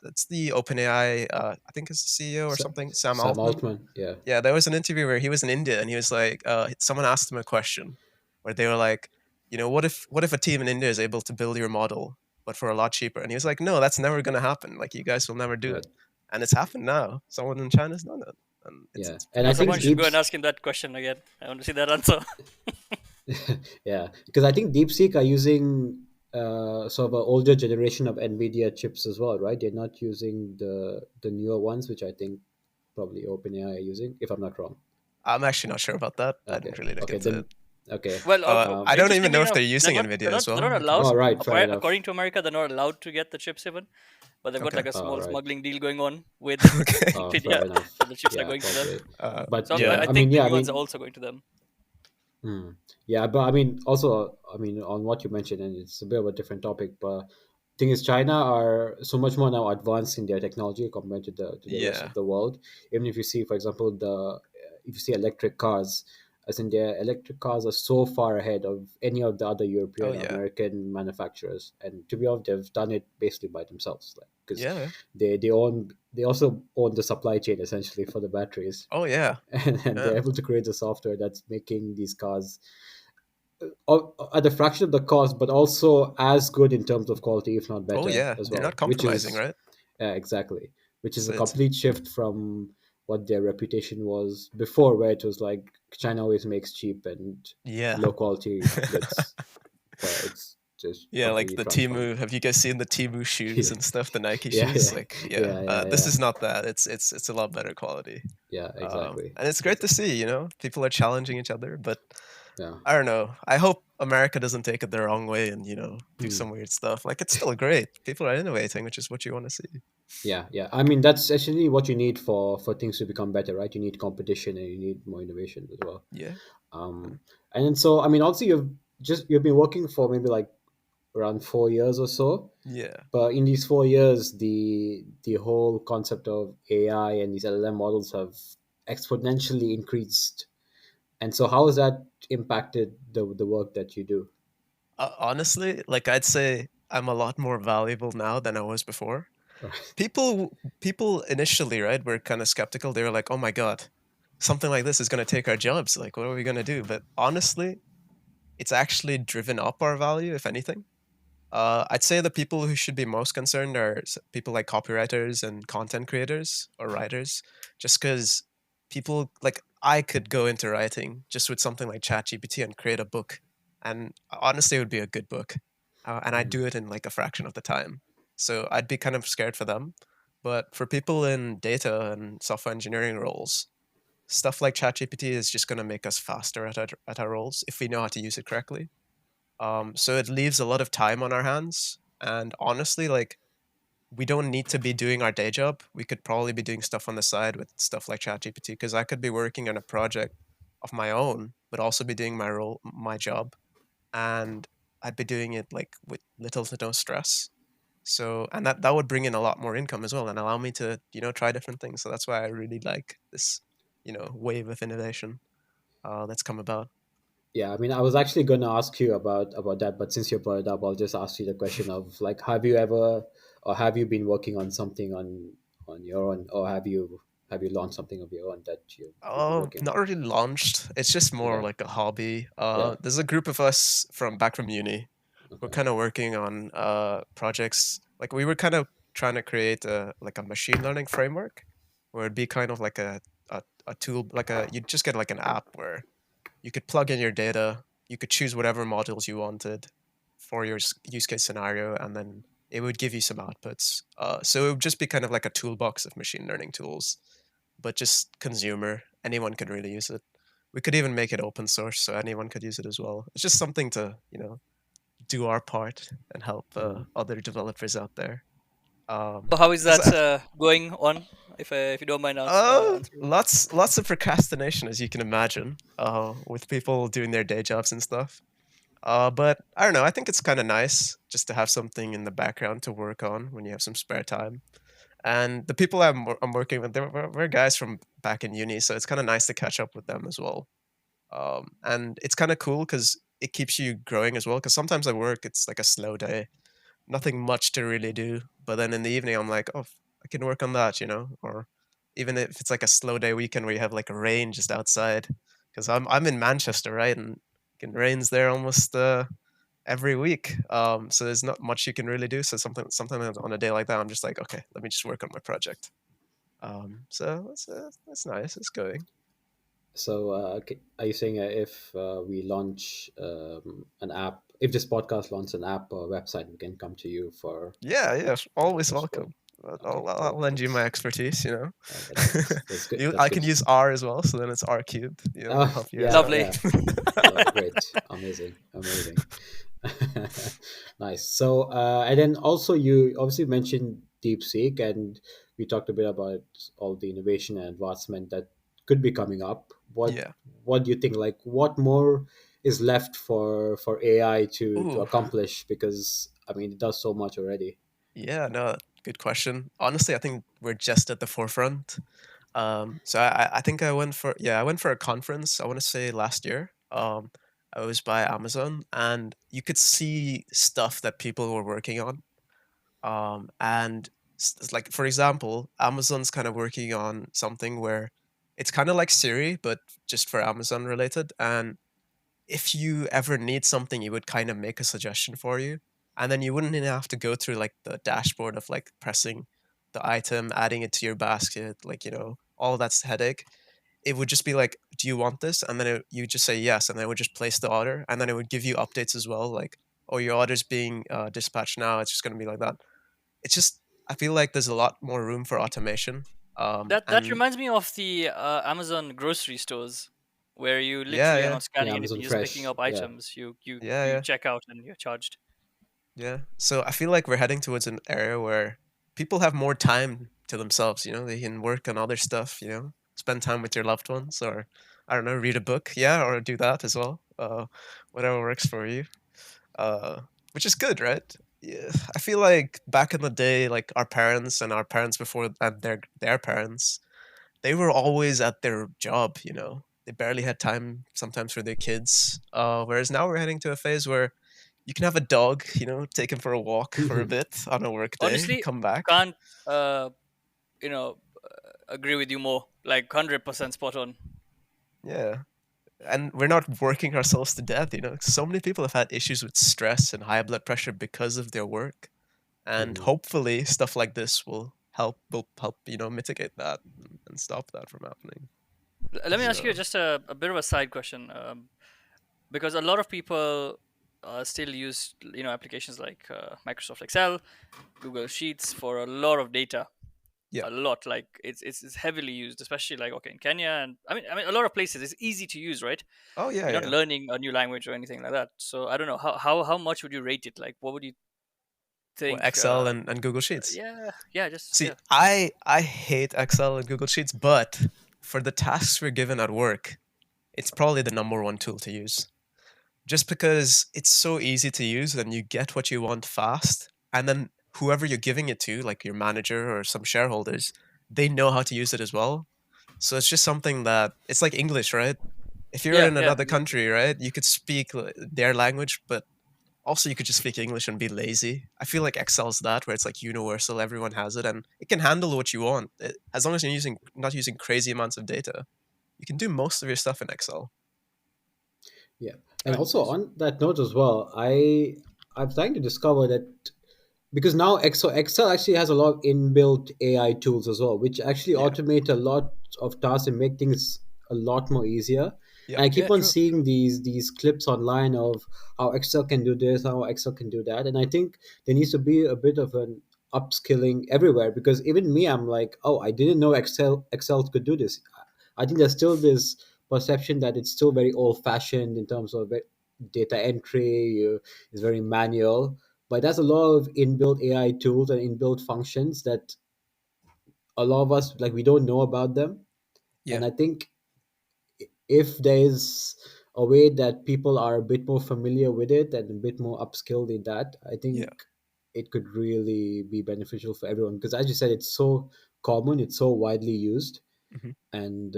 it's the OpenAI, I think it's the CEO or Sa- something, Sam Sam Altman. Altman. Yeah, Yeah, there was an interview where he was in India and he was like, someone asked him a question where they were like, what if a team in India is able to build your model, but for a lot cheaper? And he was like, no, that's never going to happen. Like, you guys will never do right. it. And it's happened now. Someone in China's done it, and it's Yeah, it's and pretty I Someone think crazy. should go and Deeps. ask him that question again. I want to see that answer. Yeah, because I think DeepSeek are using sort of an older generation of NVIDIA chips as well, right? They're not using the newer ones, which I think probably OpenAI are using, if I'm not wrong. I'm actually not sure about that. I Okay, didn't really look okay, into it. then okay. Well, I don't even interestingly know if they're enough, using NVIDIA as they're well. not To be allowed. All honest. right, fair enough. According to America, they're not allowed to get the chips even, but they've got Okay. like a All small right. smuggling deal going on with Okay. Nvidia, Fair enough. so the chips are Yeah, going to them. probably. But So yeah, Yeah. I I mean, think the yeah, I new ones are mean, also going to them. yeah, but I mean, also, I mean, on what you mentioned, and it's a bit of a different topic, but thing is, China are so much more now advanced in their technology compared to the rest Yeah. of the world. Even if you see, for example, the if you see electric cars, as in their electric cars are so far ahead of any of the other Oh European or yeah. American manufacturers, and to be honest, they've done it basically by themselves, like because Yeah. they also own the supply chain essentially for the batteries, Oh yeah. and Yeah. they're able to create the software that's making these cars at a fraction of the cost, but also as good in terms of quality, if not Oh better yeah. as They're not well. Which compromising, is right? exactly, which is So a it's complete shift from what their reputation was before, where it was like China always makes cheap and yeah. low quality goods, but it's just Yeah, like completely the transformed. Timu. Have you guys seen the Timu shoes Yeah, and stuff? The Nike yeah, shoes. yeah, Like, yeah, yeah, yeah, this yeah, is not that. It's a lot better quality. yeah. Exactly. And it's great to Exactly. see. People are challenging each other. But Yeah. I don't know. I hope America doesn't take it the wrong way and do Hmm. some weird stuff. Like, it's still great. People are innovating, which is what you want to see. Yeah, yeah. I mean, that's actually what you need for things to become better, right? You need competition and you need more innovation as well. Yeah. Um, and then so I mean, also you've been working for maybe like around 4 years or so, Yeah. but in these 4 years, the whole concept of AI and these LLM models have exponentially increased. And so, how has that impacted the work that you do? Honestly, like I'd say I'm a lot more valuable now than I was before. Right. People initially, right, were kind of skeptical. They were like, "Oh my god, something like this is going to take our jobs. Like, what are we going to do?" But honestly, it's actually driven up our value, if anything. I'd say the people who should be most concerned are people like copywriters and content creators or writers, just because people like I could go into writing just with something like ChatGPT and create a book, and honestly, it would be a good book, and I'd Mhm. do it in like a fraction of the time. So I'd be kind of scared for them, but for people in data and software engineering roles, stuff like ChatGPT is just going to make us faster at our roles if we know how to use it correctly. So it leaves a lot of time on our hands. And honestly, like we don't need to be doing our day job. We could probably be doing stuff on the side with stuff like ChatGPT because I could be working on a project of my own, but also be doing my job, and I'd be doing it like with little to no stress. So, and that would bring in a lot more income as well and allow me to, try different things. So that's why I really like this, wave of innovation that's come about. Yeah, I mean, I was actually going to ask you about that, but since you brought it up, I'll just ask you the question of like, have you ever, or have you been working on something on your own, or have you launched something of your own that you've been working on? Not really launched. It's just more Okay, like a hobby. yeah, There's a group of us from back from uni. We're okay, kind of working on projects. Like we were kind of trying to create a machine learning framework where it'd be kind of like a a tool, like you just get like an app where you could plug in your data, you could choose whatever modules you wanted for your use case scenario, and then it would give you some outputs. So it would just be kind of like a toolbox of machine learning tools, but just consumer. Anyone could really use it. We could even make it open source so anyone could use it as well. It's just something to, do our part and help Mhm. other developers out there. So how is 'Cause that going on? If you don't mind answering. lots of procrastination, as you can imagine, with people doing their day jobs and stuff. But I don't know. I think it's kind of nice just to have something in the background to work on when you have some spare time. And the people I'm working with, we're guys from back in uni, so it's kind of nice to catch up with them as well. And it's kind of cool because it keeps you growing as well. Because sometimes at work, it's like a slow day, nothing much to really do. But then in the evening, I'm like, oh, I can work on that, or even if it's like a slow day weekend where you have like a rain just outside, because I'm in Manchester, right, and it rains there almost every week. So there's not much you can really do. So sometimes on a day like that, I'm just like, okay, let me just work on my project. So that's nice. It's going. So, are you saying if we launch an app, if this podcast launches an app or website, we can come to you Yeah, yeah, always for support? welcome. Okay, I'll cool. lend you my expertise. That's good. That's I good. can use R as well, so then it's R cubed. Oh, Help you guys yeah, out. Lovely. yeah. Oh, great. Amazing. Amazing. Nice. So, and then also you obviously mentioned DeepSeek, and we talked a bit about all the innovation and advancement that could be coming up. Yeah. What do you think? Like, what more is left for AI to Ooh, accomplish? Because I mean, it does so much already. yeah, no, good question. Honestly, I think we're just at the forefront. So I think I went for a conference, I want to say last year. I was by Amazon and you could see stuff that people were working on. And like, for example, Amazon's kind of working on something where it's kind of like Siri, but just for Amazon related. And if you ever need something, you would kind of make a suggestion for you. And then you wouldn't even have to go through like the dashboard of like pressing the item, adding it to your basket, like, all that's headache. It would just be like, do you want this? And then you just say yes. And then it would just place the order. And then it would give you updates as well. Like, oh, your order's being dispatched now. It's just going to be like that. It's just, I feel like there's a lot more room for automation. That And reminds me of the Amazon grocery stores, where you yeah, literally are yeah, not Yeah, scanning anything, Amazon you're just picking Fresh. up Yeah. items. yeah, You yeah. check out and you're charged. Yeah. So I feel like we're heading towards an area where people have more time to themselves, they can work on other stuff, spend time with your loved ones or I don't know, read a book, yeah, or do that as well. Whatever works for you. Which is good, right? Yeah. I feel like back in the day, like our parents and our parents before and their parents, they were always at their job, They barely had time sometimes for their kids. Whereas now we're heading to a phase where you can have a dog, take him for a walk for a bit on a work day, Honestly, come back. can't uh, you know agree with you more. Like 100% spot on. Yeah. And we're not working ourselves to death, So many people have had issues with stress and high blood pressure because of their work. And Mhm. hopefully stuff like this will help, mitigate that and stop that from happening. Let me ask you So just a bit of a side question, because a lot of people still use applications like Microsoft Excel, Google Sheets for a lot of data. yeah. A lot, like it's heavily used, especially like okay in Kenya, and I mean a lot of places. It's easy to use, right? Oh yeah, You're not yeah. learning a new language or anything like that. So I don't know how much would you rate it? Like what would you Well, think? Excel and Google Sheets. Yeah, just See, yeah. I hate Excel and Google Sheets, but for the tasks we're given at work, it's probably the number one tool to use. Just because it's so easy to use and you get what you want fast, and then whoever you're giving it to, like your manager or some shareholders, they know how to use it as well. So it's just something that it's like English, right? If you're Yeah, in yeah, another exactly. country, right, you could speak their language, but also you could just speak English and be lazy. I feel like Excel's that, where it's like universal, everyone has it, and it can handle what you want. As long as you're not using crazy amounts of data, you can do most of your stuff in Excel. Yeah, Oh, and also nice. on that note as well, I'm trying to discover that because now Excel actually has a lot of inbuilt AI tools as well, which actually Yeah. automate a lot of tasks and make things a lot more easier. Yep. And I Yeah. keep on True. seeing these clips online of how Excel can do this, how Excel can do that, and I think there needs to be a bit of an upskilling everywhere, because even me, I'm like, oh, I didn't know Excel could do this. I think there's still this perception that it's still very old fashioned in terms of data entry. It's very manual, but there's a lot of inbuilt AI tools and inbuilt functions that a lot of us, like, we don't know about them. Yeah. And I think if there's a way that people are a bit more familiar with it and a bit more upskilled in that, I think Yeah. it could really be beneficial for everyone, because as you said, it's so common, it's so widely used. Hmm. And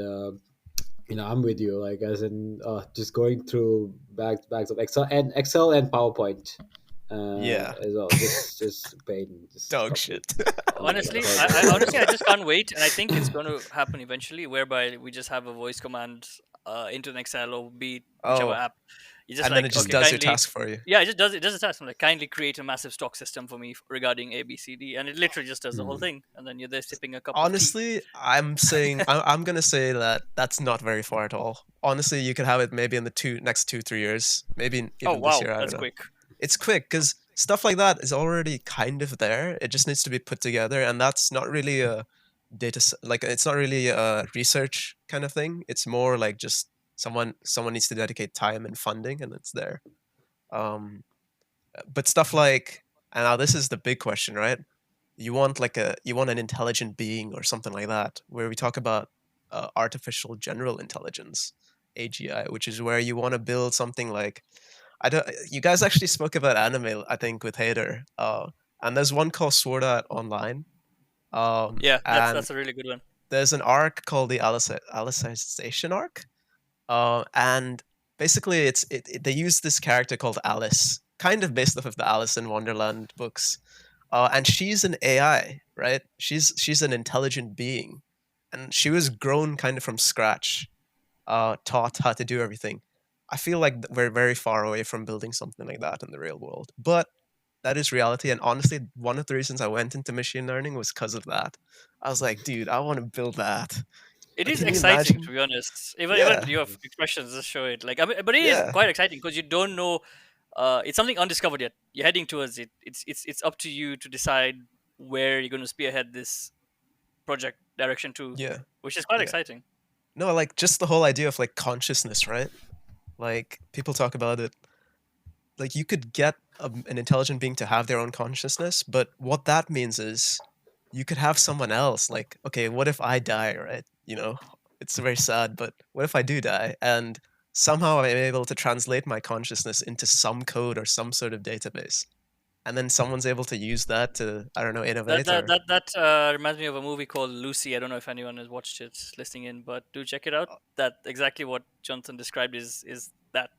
I'm with you, like, as in just going through bags of Excel and PowerPoint Yeah. as well. Just pain, just Dog complete, shit. Honestly, I horrible. honestly I just can't wait, and I think it's going to happen eventually, whereby we just have a voice command into an Excel or be it whichever Oh, app. You just and then it like, just okay, does your kindly, task for you. yeah, it does a task. I'm like, kindly create a massive stock system for me regarding A B C D, and it literally just does the whole Mhm. thing, and then you're there sipping a cup of tea. Honestly, I'm gonna say that that's not very far at all. Honestly, you could have it maybe in the next 2 3 years, maybe Oh even this wow, year. I don't that's know. quick. It's quick because stuff like that is already kind of there. It just needs to be put together, and that's not really a like it's not really a research kind of thing. It's more like just someone needs to dedicate time and funding, and it's there. Um, but stuff like, and now this is the big question, right? You want an intelligent being or something like that, where we talk about artificial general intelligence, AGI, which is where you want to build something like, I don't. You guys actually spoke about anime, I think, with Hader. And there's one called Sword Art Online. Yeah, And that's a really good one. there's an arc called the Alicization arc. And basically, they use this character called Alice, kind of based off of the Alice in Wonderland books. And she's an AI, right? She's an intelligent being, and she was grown kind of from scratch, taught how to do everything. I feel like we're very far away from building something like that in the real world, but that is reality. And honestly, one of the reasons I went into machine learning was because of that. I was like, dude, I want to build that. It Like, is can you exciting, imagine? to be honest. Even Yeah, your expressions just show it. Like, I mean, but it is yeah, quite exciting because you don't know. It's something undiscovered yet. You're heading towards it. It's up to you to decide where you're going to spearhead this project direction to, yeah, which is quite yeah. exciting. No, like just the whole idea of like consciousness, right? Like people talk about it, like you could get an intelligent being to have their own consciousness, but what that means is you could have someone else, like, okay, what if I die, right? It's very sad, but what if I do die and somehow I'm able to translate my consciousness into some code or some sort of database, and then someone's able to use that to, I don't know, That innovate that or. that that reminds me of a movie called Lucy. I don't know if anyone has watched it, listening in, but do check it out. That exactly what Jonathan described is that.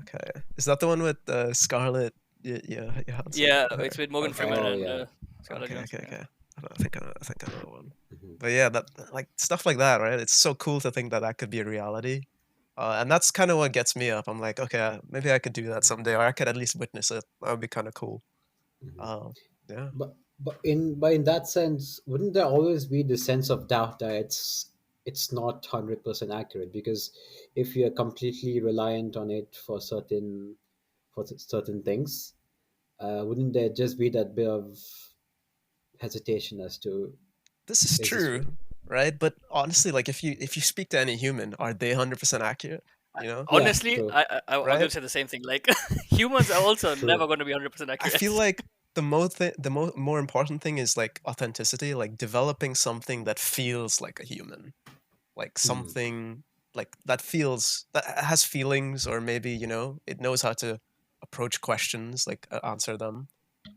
Okay, is that the one with Scarlett? Yeah, Johansson. Yeah, Okay, it's with Morgan okay, Freeman Oh and yeah. Scarlett okay, okay, Johansson. Yeah. okay. I think I know one. Mhm. But yeah, that like stuff like that, right? It's so cool to think that that could be a reality, and that's kind of what gets me up. I'm like, okay, maybe I could do that someday, or I could at least witness it. That would be kind of cool. Mhm. Uh, yeah. But in that sense, wouldn't there always be the sense of doubt that it's not 100% accurate? Because if you're completely reliant on it for certain things, wouldn't there just be that bit of hesitation as to, This is is this true, right? But honestly, like if you speak to any human, are they 100% accurate? You know, yeah, Honestly, true, I'm right? gonna say the same thing. Like, humans are also never true. going to be 100% I feel accurate. like more important thing is like authenticity, like developing something that feels like a human, like Mhm. something like that has feelings, or maybe it knows how to approach questions, like answer them,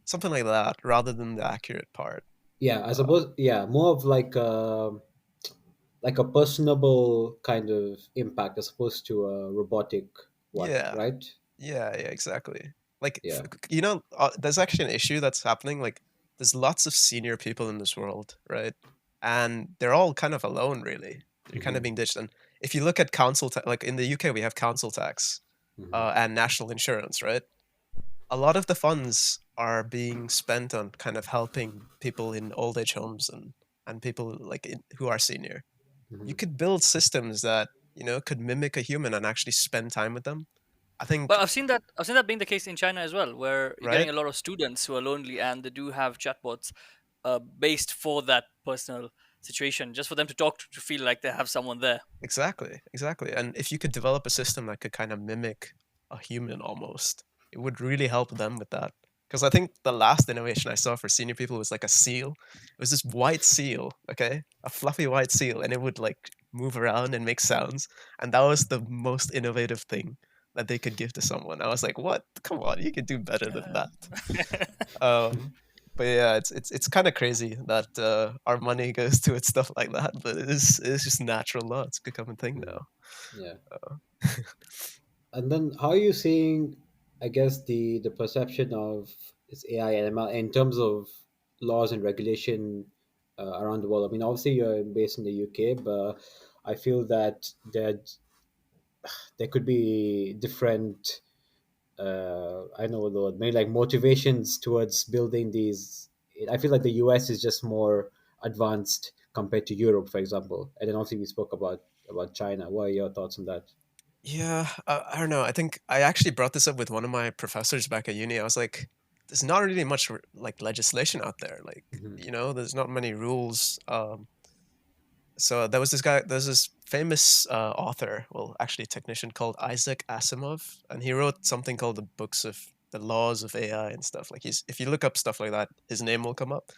something like that, rather than the accurate part. Yeah, I uh, suppose, yeah, more of like a personable kind of impact as opposed to a robotic one, yeah, right? yeah, exactly. Like Yeah. there's actually an issue that's happening, like there's lots of senior people in this world, right? And they're all kind of alone, really. They're kind of Hmm. being ditched. And if you look at like in the UK, we have council tax Hmm. and national insurance, right? A lot of the funds are being spent on kind of helping people in old age homes and people like who are senior. You Hmm. could build systems that, could mimic a human and actually spend time with them. I But think, I've seen that being the case in China as well, where you're right? getting a lot of students who are lonely and they do have chatbots based for that personal situation, just for them to talk to feel like they have someone there. Exactly, exactly. And if you could develop a system that could kind of mimic a human almost, it would really help them with that. Because I think the last innovation I saw for senior people was like a seal. It was this white seal, okay? A fluffy white seal, and it would like move around and make sounds. And that was the most innovative thing that they could give to someone. I was like, what? Come on, you could do better than that. Um, but yeah, it's kind of crazy that our money goes to it stuff like that. But it is just natural law. It's become a thing Hmm. now. Yeah. Uh, And then how are you seeing, I guess, the perception of this AI and ML in terms of laws and regulation around the world? I mean, obviously you're based in the UK, but I feel that there could be different, I know the word, maybe like motivations towards building these. I feel like the US is just more advanced compared to Europe, for example. And then also we spoke about China. What are your thoughts on that? yeah, I don't know. I think I actually brought this up with one of my professors back at uni. I was like, there's not really much like legislation out there. Like, Hmm. there's not many rules. So there was this guy, there's this famous author, well, actually technician called Isaac Asimov, and he wrote something called the books of the laws of AI and stuff. Like if you look up stuff like that, his name will come up.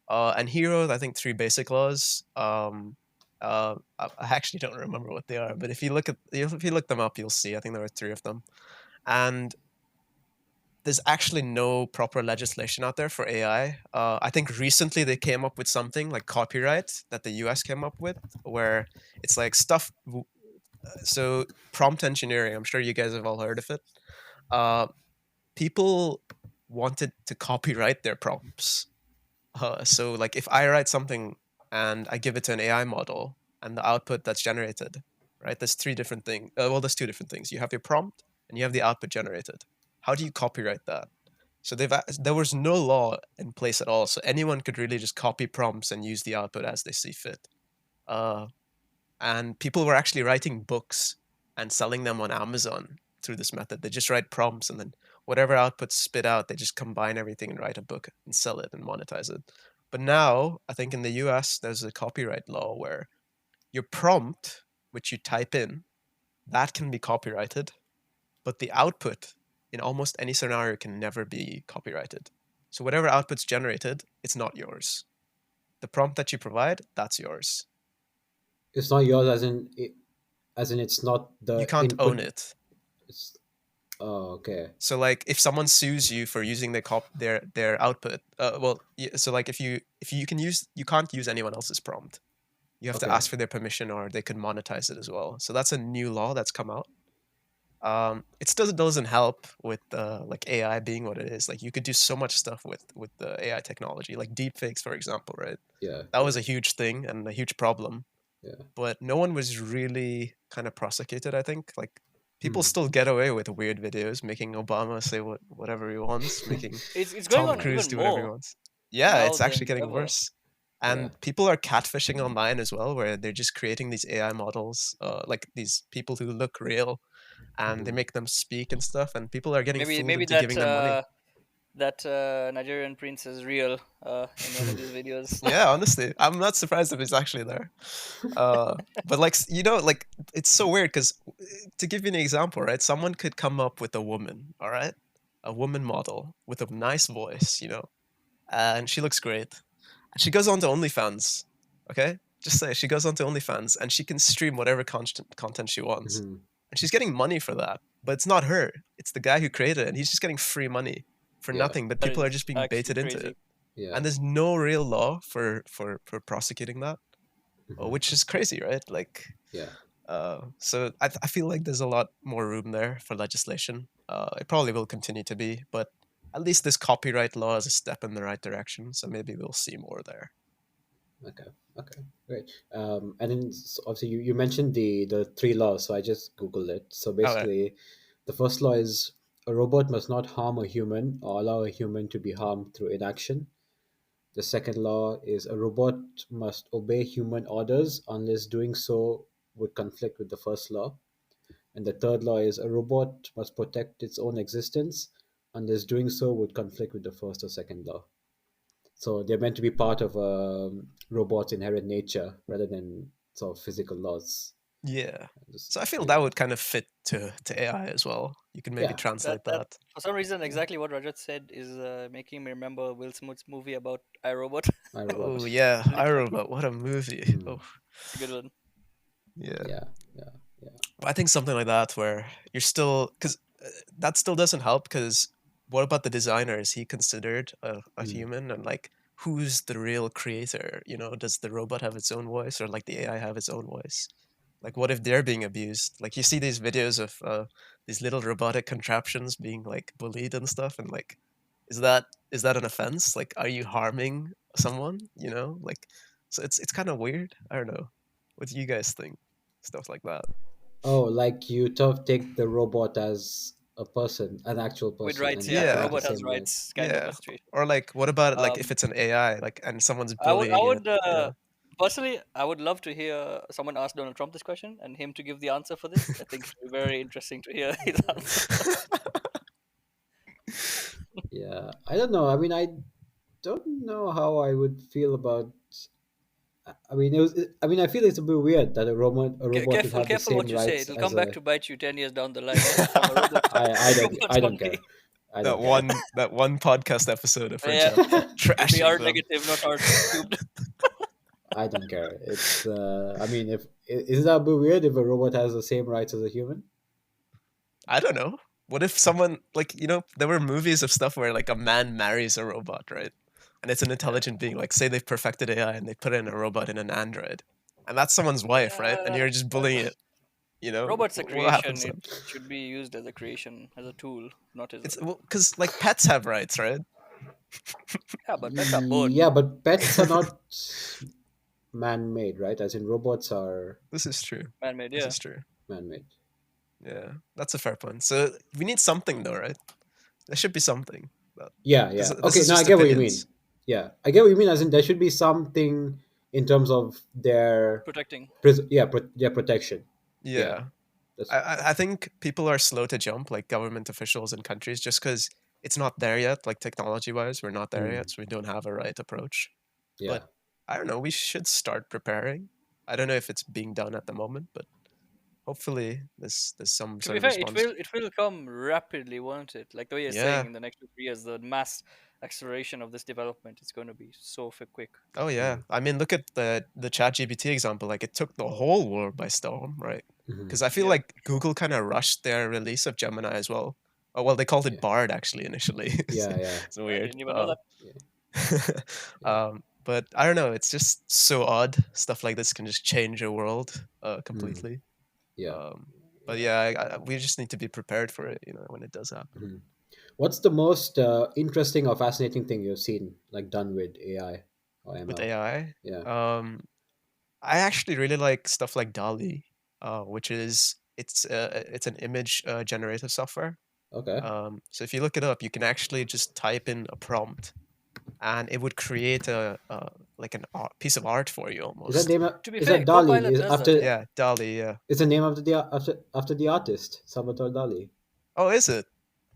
And he wrote, I think, three basic laws. I actually don't remember what they are, but if you look them up, you'll see. I think there are three of them, and there's actually no proper legislation out there for AI. I think recently they came up with something like copyright that the US came up with, where it's like stuff. So prompt engineering, I'm sure you guys have all heard of it. Uh, People wanted to copyright their prompts. So like if I write something and I give it to an AI model and the output that's generated, right? There's three different things. Well, there's two different things. You have your prompt and you have the output generated. How do you copyright that? So there was no law in place at all. So anyone could really just copy prompts and use the output as they see fit. Uh, and people were actually writing books and selling them on Amazon through this method. They just write prompts and then whatever outputs spit out, they just combine everything and write a book and sell it and monetize it. But now, I think in the US, there's a copyright law where your prompt, which you type in, that can be copyrighted, but the output in almost any scenario can never be copyrighted. So whatever output's generated, it's not yours. The prompt that you provide, that's yours. It's not yours, as in it's not You the can't own input. it. It's, oh, okay. So like if someone sues you for using their output, so like if you can use you can't use anyone else's prompt. You have to Okay. ask for their permission, or they could monetize it as well. So that's a new law that's come out. It still doesn't help with like AI being what it is. Like you could do so much stuff with the AI technology, like deepfakes, for example, right? Yeah. That was Yeah. a huge thing and a huge problem, Yeah. but no one was really kind of prosecuted. I think like people Hmm. still get away with weird videos, making Obama say whatever he wants, making It's going Tom on Yeah. Cruise even do whatever he more wants. Yeah, now it's actually than getting ever. worse. Yeah. And people are catfishing online as well, where they're just creating these AI models, like these people who look real, and they Hmm. make them speak and stuff, and people are getting Maybe fooled maybe into that giving them money. Nigerian prince is real in one of these videos. Yeah, honestly, I'm not surprised if it's actually there. But like like it's so weird because to give you an example, right? Someone could come up with a woman, all right, a woman model with a nice voice, and she looks great. And she goes on to OnlyFans, okay? Just say she goes on to OnlyFans and she can stream whatever content she wants, Hmm. and she's getting money for that. But it's not her; it's the guy who created it, and he's just getting free money for Yeah. nothing. But That people are is just being actually baited into it, crazy. Yeah. and there's no real law for prosecuting that, Hmm. which is crazy, right? Like, Yeah. so I feel like there's a lot more room there for legislation. It probably will continue to be, but at least this copyright law is a step in the right direction. So maybe we'll see more there. Okay. Okay. Great. And then obviously you mentioned the three laws, so I just googled it. So Okay. basically, the first law is a robot must not harm a human or allow a human to be harmed through inaction. The second law is a robot must obey human orders unless doing so would conflict with the first law. And the third law is a robot must protect its own existence unless doing so would conflict with the first or second law. So they're meant to be part of a robot's inherent nature rather than sort of physical laws. Yeah. Just, So I feel that yeah, would kind of fit to AI as well. You can maybe yeah, translate That that. for some reason exactly what Rajat said is making me remember Will Smith's movie about iRobot. I Oh robot. yeah, Literally, iRobot, what a movie. Mm, Oh it's a good one. yeah. yeah, yeah, yeah. I think something like that where you're still because that still doesn't help because what about the designer? Is he considered a Mm. human? And like, who's the real creator? You know, does the robot have its own voice or like the AI have its own voice? Like, what if they're being abused? Like, you see these videos of these little robotic contraptions being like bullied and stuff, and like, is that an offense? Like, are you harming someone? You know, like, so it's kind of weird. I don't know. What do you guys think? Stuff like that. Oh, like you take the robot as a person, an actual With person, rights, and yeah, a apply Yeah, the robot has same right. rights, kind of a yeah. situation. Or like, what about like if Um, it's an AI, like, and someone's I bullying it? would You know. personally, I would love to hear someone ask Donald Trump this question and him to give the answer for this. I think it would be very interesting to hear his answer. Yeah, I don't know. I mean, I don't know how I would feel about. I mean, I mean, I feel it's a bit weird that a robot would Careful, have the careful same what you say. rights It'll as come back a. to bite you 10 years down the line. Yeah, from a robot, I don't robots I don't only. care. I That don't care. one podcast episode of Yeah, Rajat it'll be trashing R them. negative, not R cubed. I don't care. It's. I mean, if is that a bit weird if a robot has the same rights as a human? I don't know. What if someone like there were movies of stuff where like a man marries a robot, right? And it's an intelligent being. Like say they've perfected AI and they put in a robot in an android, and that's someone's wife, right? And Uh, you're just bullying it. You know Robots a what happens creation. It then? should be used as a creation, as a tool, not as a. It's because like pets have rights, right? Yeah, but pets are born Yeah, but pets are not man-made, right? As in robots are This is true. man-made. This Yeah, is true. man-made. Yeah, that's a fair point. So we need something though, right? There should be something. Yeah, This yeah. this Okay, is no, I just get what you mean. opinions. Yeah, I get what you mean. As in, there should be something in terms of their, protecting. their protection. Yeah, Yeah, that's I think people are slow to jump, like government officials in countries, just because it's not there yet. Like technology wise, we're not there mm, yet, so we don't have a right approach. yeah. But I don't know. We should start preparing. I don't know if it's being done at the moment, but hopefully there's some To sort be of fair, response. it will come rapidly, won't it? Like the way you're saying, Yeah. in the next 2 3 years, the mass acceleration of this development is going to be so quick. Oh yeah. Mm, I mean, look at the ChatGPT example. Like it took the whole world by storm, right? hmm. Because I feel Yeah, like Google kind of rushed their release of Gemini as well. Oh, well, they called it Yeah, Bard actually initially. it's, yeah, yeah, it's I weird. didn't even know that. yeah, yeah. But I don't know. It's just so odd. Stuff like this can just change a world Mm, completely. yeah. Um, but yeah, we just need to be prepared for it. When it does happen. Mhm. What's the most interesting or fascinating thing you've seen, like done with AI or With ML? AI, Yeah. I actually really like stuff like DALI, which is it's an image generative software. Okay. So if you look it up, you can actually just type in a prompt, and it would create a like an piece of art for you Is that almost. name? To be Is fair, that Dali? Copilot Is does that. Yeah. after? Yeah, DALI. Yeah. Is the name of after the artist Salvatore Dali? Oh, is it?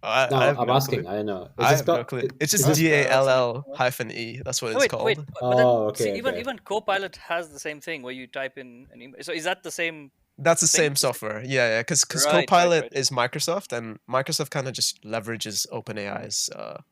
I No, have I'm no asking. clue. I don't know. Is I it have no spelled? clue. It's Is just this? That's an DALL interesting one. hyphen E. That's what Oh, it's wait, called. but then Oh, see, okay, okay. even Copilot has the same thing where you type in an email. So is that the same That's the thing? same software. Yeah, yeah. Because Right, Copilot right. is Microsoft, and Microsoft kind of just leverages OpenAI's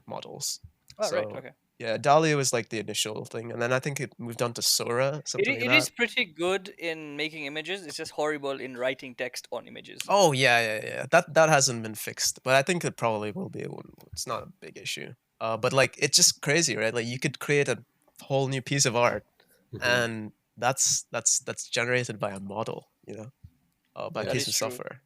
models. Oh, right. So Okay. yeah, DALI was like the initial thing, and then I think it moved on to Sora, something like It that. is pretty good in making images. It's just horrible in writing text on images. Oh yeah, yeah, yeah. That hasn't been fixed, but I think it probably will be. It's not a big issue. But like it's just crazy, right? Like you could create a whole new piece of art, Hmm. and that's generated by a model, by a Yeah. That piece is of true. software.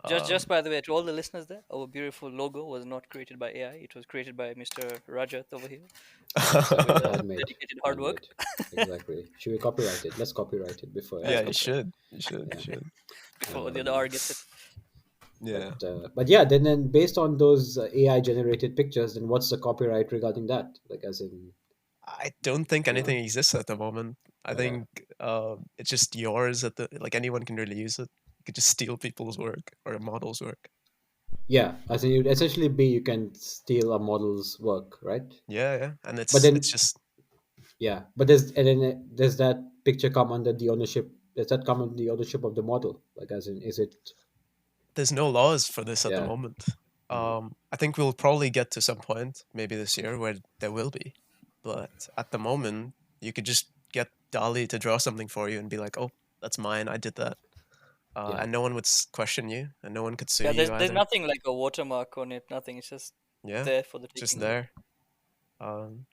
Just Um, by the way, to all the listeners there, our beautiful logo was not created by AI. It was created by Mr. Rajat over here with Handmade, dedicated hard work. handmade. Exactly. Should we copyright it? Let's copyright it before Let's yeah, AI. you copyright should, you should, you Yeah. should. before the other Um, R gets it. Yeah. But yeah, then based on those AI generated pictures, then what's the copyright regarding that? Like, as in, I don't think you know, anything exists at the moment. I yeah, think it's just yours at the like anyone can really use it. You could just steal people's work or a model's work. yeah, as in, you'd essentially be you can steal a model's work, right? Yeah, yeah. And But it's then, just yeah, but does that picture come under the ownership? Does that come under the ownership of the model? Like, as in, is it? there's no laws for this at the Yeah, moment. mm, I think we'll probably get to some point, maybe this year, where there will be. But at the moment, you could just get Dali to draw something for you and be like, "Oh, that's mine. I did that," yeah, and no one would question you, and no one could sue Yeah, you there's either. nothing like a watermark on it. Nothing. It's just Yeah, there for the it's just taking. there.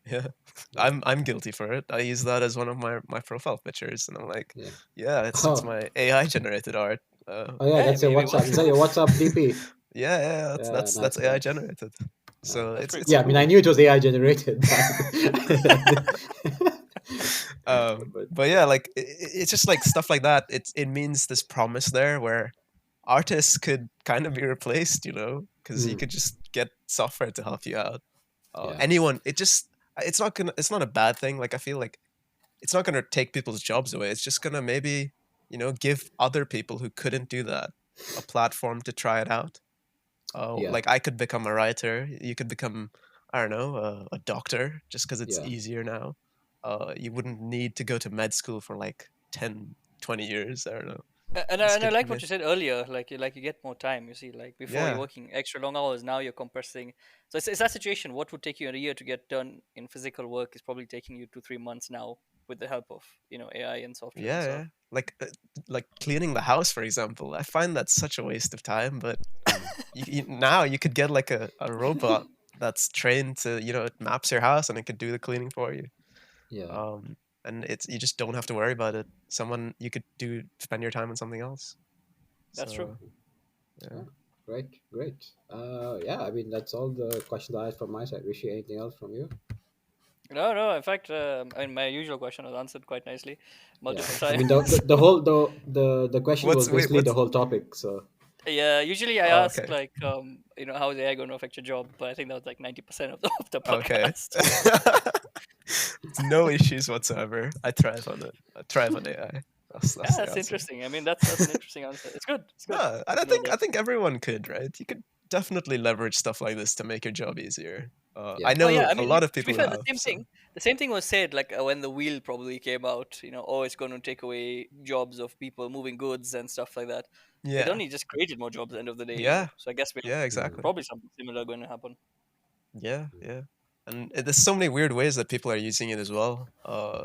Yeah, yeah, I'm guilty for it. I use that as one of my profile pictures, and I'm like, yeah. yeah, it's Oh, my AI generated art. oh yeah, Yeah, that's your maybe. WhatsApp. Is that your WhatsApp DP? Yeah, yeah, Yeah, that's nice, AI nice. generated. Yeah. So That's pretty it's Yeah, I cool. mean, I cool. knew it was AI generated, but But yeah, like it's just like stuff like that. It means this promise there where artists could kind of be replaced, because you mm, could just get software to help you out. yeah, Anyone, it's not a bad thing. Like I feel like it's not gonna take people's jobs away. It's just gonna maybe give other people who couldn't do that a platform to try it out. yeah, Like I could become a writer. You could become, I don't know, a doctor just because it's yeah, easier now. You wouldn't need to go to med school for like 10, 20 years. I don't know. This And I could like what make, you said earlier. Like you get more time. You see, like before you're yeah, working extra long hours. Now you're compressing. So it's that situation. What would take you a year to get done in physical work is probably taking you 2 3 months now with the help of AI and software and yeah, stuff. yeah. Like cleaning the house, for example. I find that's such a waste of time, but mm, now you could get like a robot that's trained to, it maps your house and it could do the cleaning for you. yeah. Um, and you just don't have to worry about it. Someone you could spend your time on something else. That's true. So yeah. Yeah, great, great. Yeah, I mean, that's all the questions I had from my side. Rishi, anything else from you? No, no. In fact, I mean, my usual question was answered quite nicely, Yeah, multiple I mean, the, times. the whole the question was Wait, basically the what's whole topic. So Yeah, usually I oh, ask okay. like, how is AI going to affect your job? But I think that was like 90% of the of the Okay. podcast. No issues whatsoever. I thrive on it. I thrive on AI. That's Yeah, the that's answer. interesting. I mean, that's an interesting answer. It's good. It's good No, and to know I that. think everyone could, right? You could definitely leverage stuff like this to make your job easier. I yeah, Oh yeah, know I a mean, lot of to be people who fair, have, so the same thing was said like when the wheel probably came out. Oh, it's going to take away jobs of people moving goods and stuff like that. It yeah. only just created more jobs at the end of the day. Yeah. So I guess we have Yeah, mm, exactly. probably something similar going to happen. Yeah, yeah. And there's so many weird ways that people are using it as well,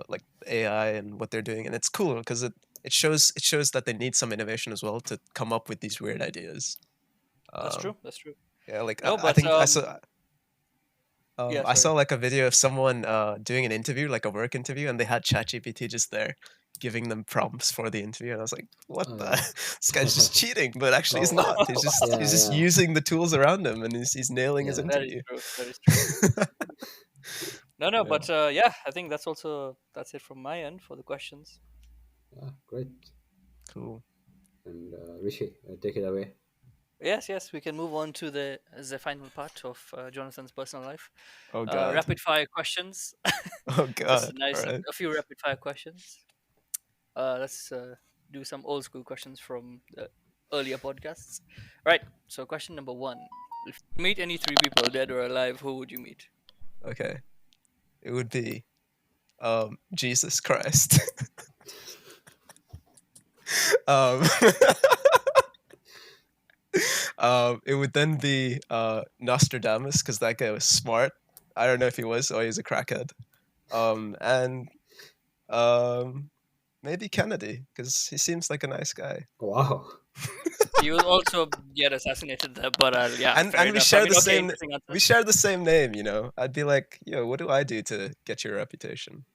like AI and what they're doing, and it's cool because it shows that they need some innovation as well to come up with these weird ideas. That's Um, true. That's true. yeah, like No, I but think yeah, I saw sorry. like a video of someone doing an interview, like a work interview, and they had ChatGPT just there giving them prompts for the interview, and I was like, what oh the? yeah, This guy's just cheating, but actually he's oh not. yeah, He's just yeah, using the tools around him, and he's nailing his yeah, That is interview. true. That is true. No, no, Yeah. but yeah, I think that's it from my end for the questions. yeah, great. Cool. And Rishi, take it away. Yes, yes, we can move on to the final part of Jonathan's personal life. Oh God. Rapid fire questions. Oh Just God. All right. a few rapid fire questions. Let's do some old school questions from the earlier podcasts. Right. So, question number one: if you meet any three people, dead or alive, who would you meet? Okay. It would be Jesus Christ. um it would then be Nostradamus because that guy was smart. I don't know if he was or he's a crackhead. And um maybe Kennedy because he seems like a nice guy. Wow. He will also get assassinated there, but yeah, fair And enough. I mean, okay, we interesting share the same name, I'd be like, yo, what do I do to get your reputation?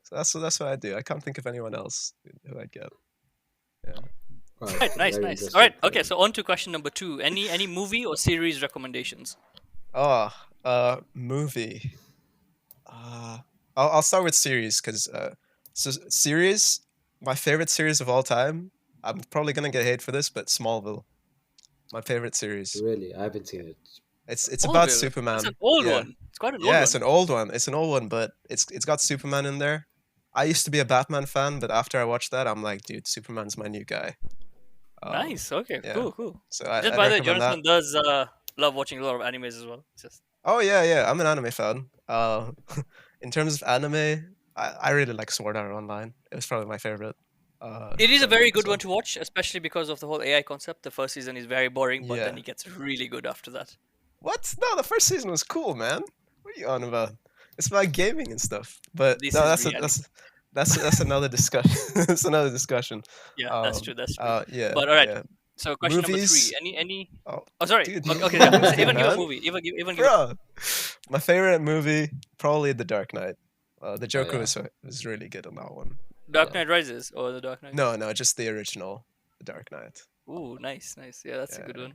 So that's what I do. I can't think of anyone else who I'd get. Yeah. Right. Right, nice, Very nice. All right, interesting. okay. So on to question number two. Any movie or series recommendations? Oh, movie. Uh, I'll start with series because series, my favorite series of all time. I'm probably gonna get hate for this, but Smallville. My favorite series. Really, I haven't seen it. It's about Orville. It's an Superman. old Yeah. one. It's quite an old Yeah, it's one. an old one. It's an old one, but it's got Superman in there. I used to be a Batman fan, but after I watched that, I'm like, dude, Superman's my new guy. Um, Nice. Okay. yeah. Cool. Cool. So Just I'd by the way, recommend that. Jonathan does love watching a lot of animes as well. It's just Oh yeah, yeah. I'm an anime fan. In terms of anime, I really like Sword Art Online. It was probably my favorite it is a growing up very as good one well. to watch, especially because of the whole AI concept. The first season is very boring, but then Yeah. it gets really good after that. What? No, the first season was cool, man. What are you on about? It's about gaming and stuff. But This no, is that's a, reality. that's another discussion. That's another discussion. Yeah, that's true. That's true. Yeah, But all right. yeah. So question number three. Movies. Any? Oh, Oh, sorry. dude, Okay, okay, yeah. movie, Even give a man, movie. Even give a. bro. My favorite movie, probably The Dark Knight. The Oh Joker yeah, was really good on that one. Dark yeah. Knight Rises or the Dark Knight. No, no, just the original, The Dark Knight. Ooh, nice, nice. Yeah, that's a good Yeah. one.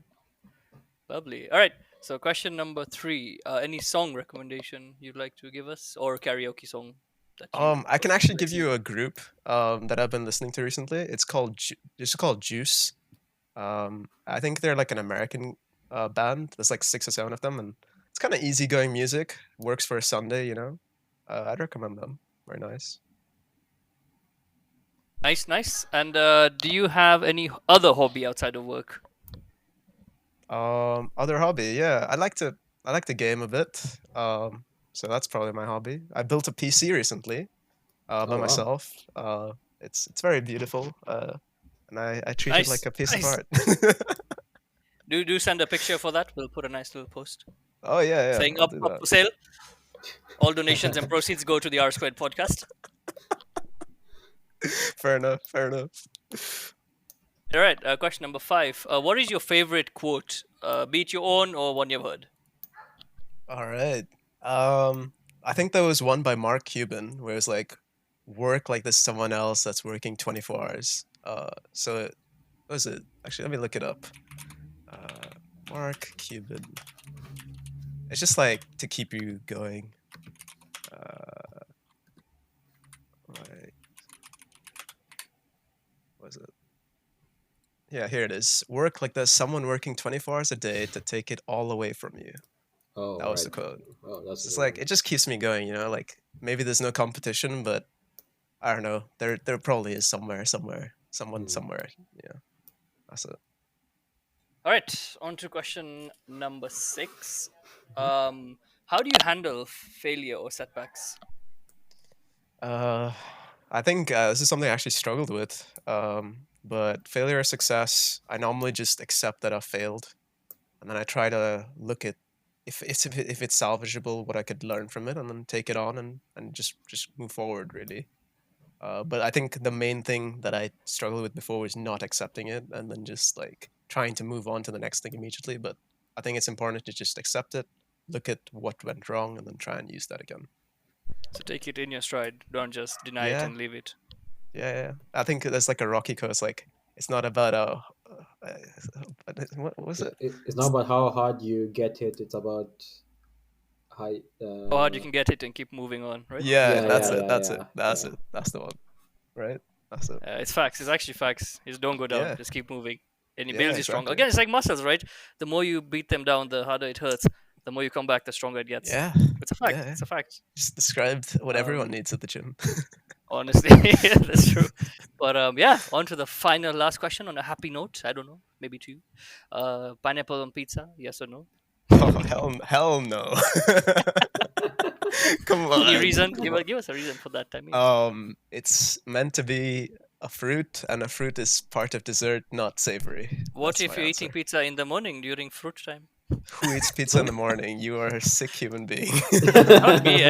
Lovely. All right. So question number three. Any song recommendation you'd like to give us, or karaoke song that you I can actually give like? you a group that I've been listening to recently. It's called Juice. I think they're like an American band. There's like 6 or 7 of them, and it's kind of easygoing music. Works for a Sunday, you know. I'd recommend them. Very nice. Nice, nice. And do you have any other hobby outside of work? Other hobby, yeah. I like to game a bit. So that's probably my hobby. I built a PC recently, by Oh wow. myself. It's very beautiful. And I treat it like Nice, a piece of nice. art. Do send a picture for that. We'll put a nice little post Oh yeah, yeah. saying I'll do up that. for sale. All donations and proceeds go to the R Squared podcast. Fair enough. Fair enough. All right. Question number five. What is your favorite quote? Be it your own or one you've heard. All right. Um, I think there was one by Mark Cuban where it's like, work like there's someone else that's working 24 hours. So what was it? Actually, let me look it up. Uh, Mark Cuban. It's just like to keep you going. Uh, like, what was it? Yeah, here it is. Work like there's someone working 24 hours a day to take it all away from you. Oh That was right. the quote. Oh, that's It's a just good like one. it just keeps me going, you know. Like maybe there's no competition, but I don't know. There probably is someone Mhm. somewhere. Yeah, that's it. All right. On to question number six. Mhm. How do you handle failure or setbacks? Uh, I think this is something I actually struggled with. But failure or success, I normally just accept that I failed, and then I try to look at if it's salvageable, what I could learn from it, and then take it on and just move forward. Really. But I think the main thing that I struggled with before was not accepting it and then just like trying to move on to the next thing immediately. But I think it's important to just accept it, look at what went wrong, and then try and use that again. So take it in your stride. Don't just deny it Yeah, and leave it. yeah, yeah. I think there's like a Rocky quote. It's like it's not about uh, what was it? It's not about how hard you get hit. It's about how. How hard you can get it and keep moving on, right? Yeah, Yeah, that's yeah, it. yeah, That's it. yeah, That's yeah. it. That's the one. Right. That's it. It's facts. It's actually facts. Just don't go down. Yeah. Just keep moving, and it Yeah. builds you stronger. Exactly. Again, it's like muscles, right? The more you beat them down, the harder it hurts. The more you come back, the stronger it gets. Yeah. It's a fact. Yeah. It's a fact. Just described what everyone Um, needs at the gym. honestly, that's true. But yeah, on to the final last question on a happy note. I don't know, maybe two. Pineapple on pizza, yes or no? Oh hell no. Come Any on. reason? Come on. Give us a reason for that. I mean, It's meant to be a fruit, and a fruit is part of dessert, not savory. what That's my if you're eating answer. pizza in the morning during fruit time? Who eats pizza in the morning? You are a sick human being. Not me.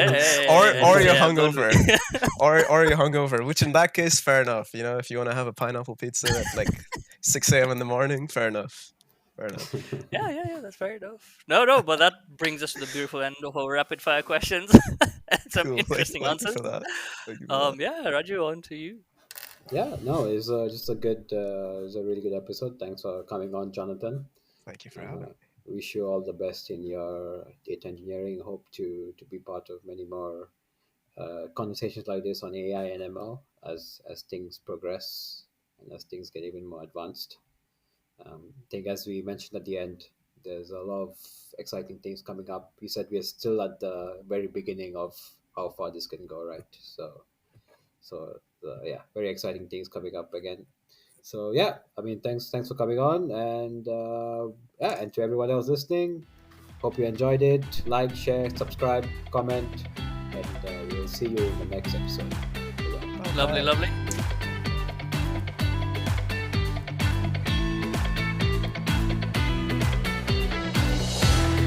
Or you're Yeah, don't do hungover. it. Or you're hungover, which in that case, fair enough. You know, if you want to have a pineapple pizza at like 6 a.m. in the morning, fair enough. Fair enough. Yeah, that's fair enough. No, but that brings us to the beautiful end of our rapid fire questions and some Cool. interesting Thank you answers. for that. Thank you for that. Yeah, Raju, on to you. Yeah, no, it's just a good, it's a really good episode. Thanks for coming on, Jonathan. Thank you for having Uh, me. wish you all the best in your data engineering. Hope to be part of many more conversations like this on AI and ML as things progress and as things get even more advanced. I think, as we mentioned at the end, there's a lot of exciting things coming up. We said we're still at the very beginning of how far this can go, right? So yeah, very exciting things coming up again. So yeah, I mean, thanks for coming on, and yeah, and to everyone else listening, hope you enjoyed it. Like, share, subscribe, comment, and we'll see you in the next episode. Bye. Lovely, Bye-bye. lovely.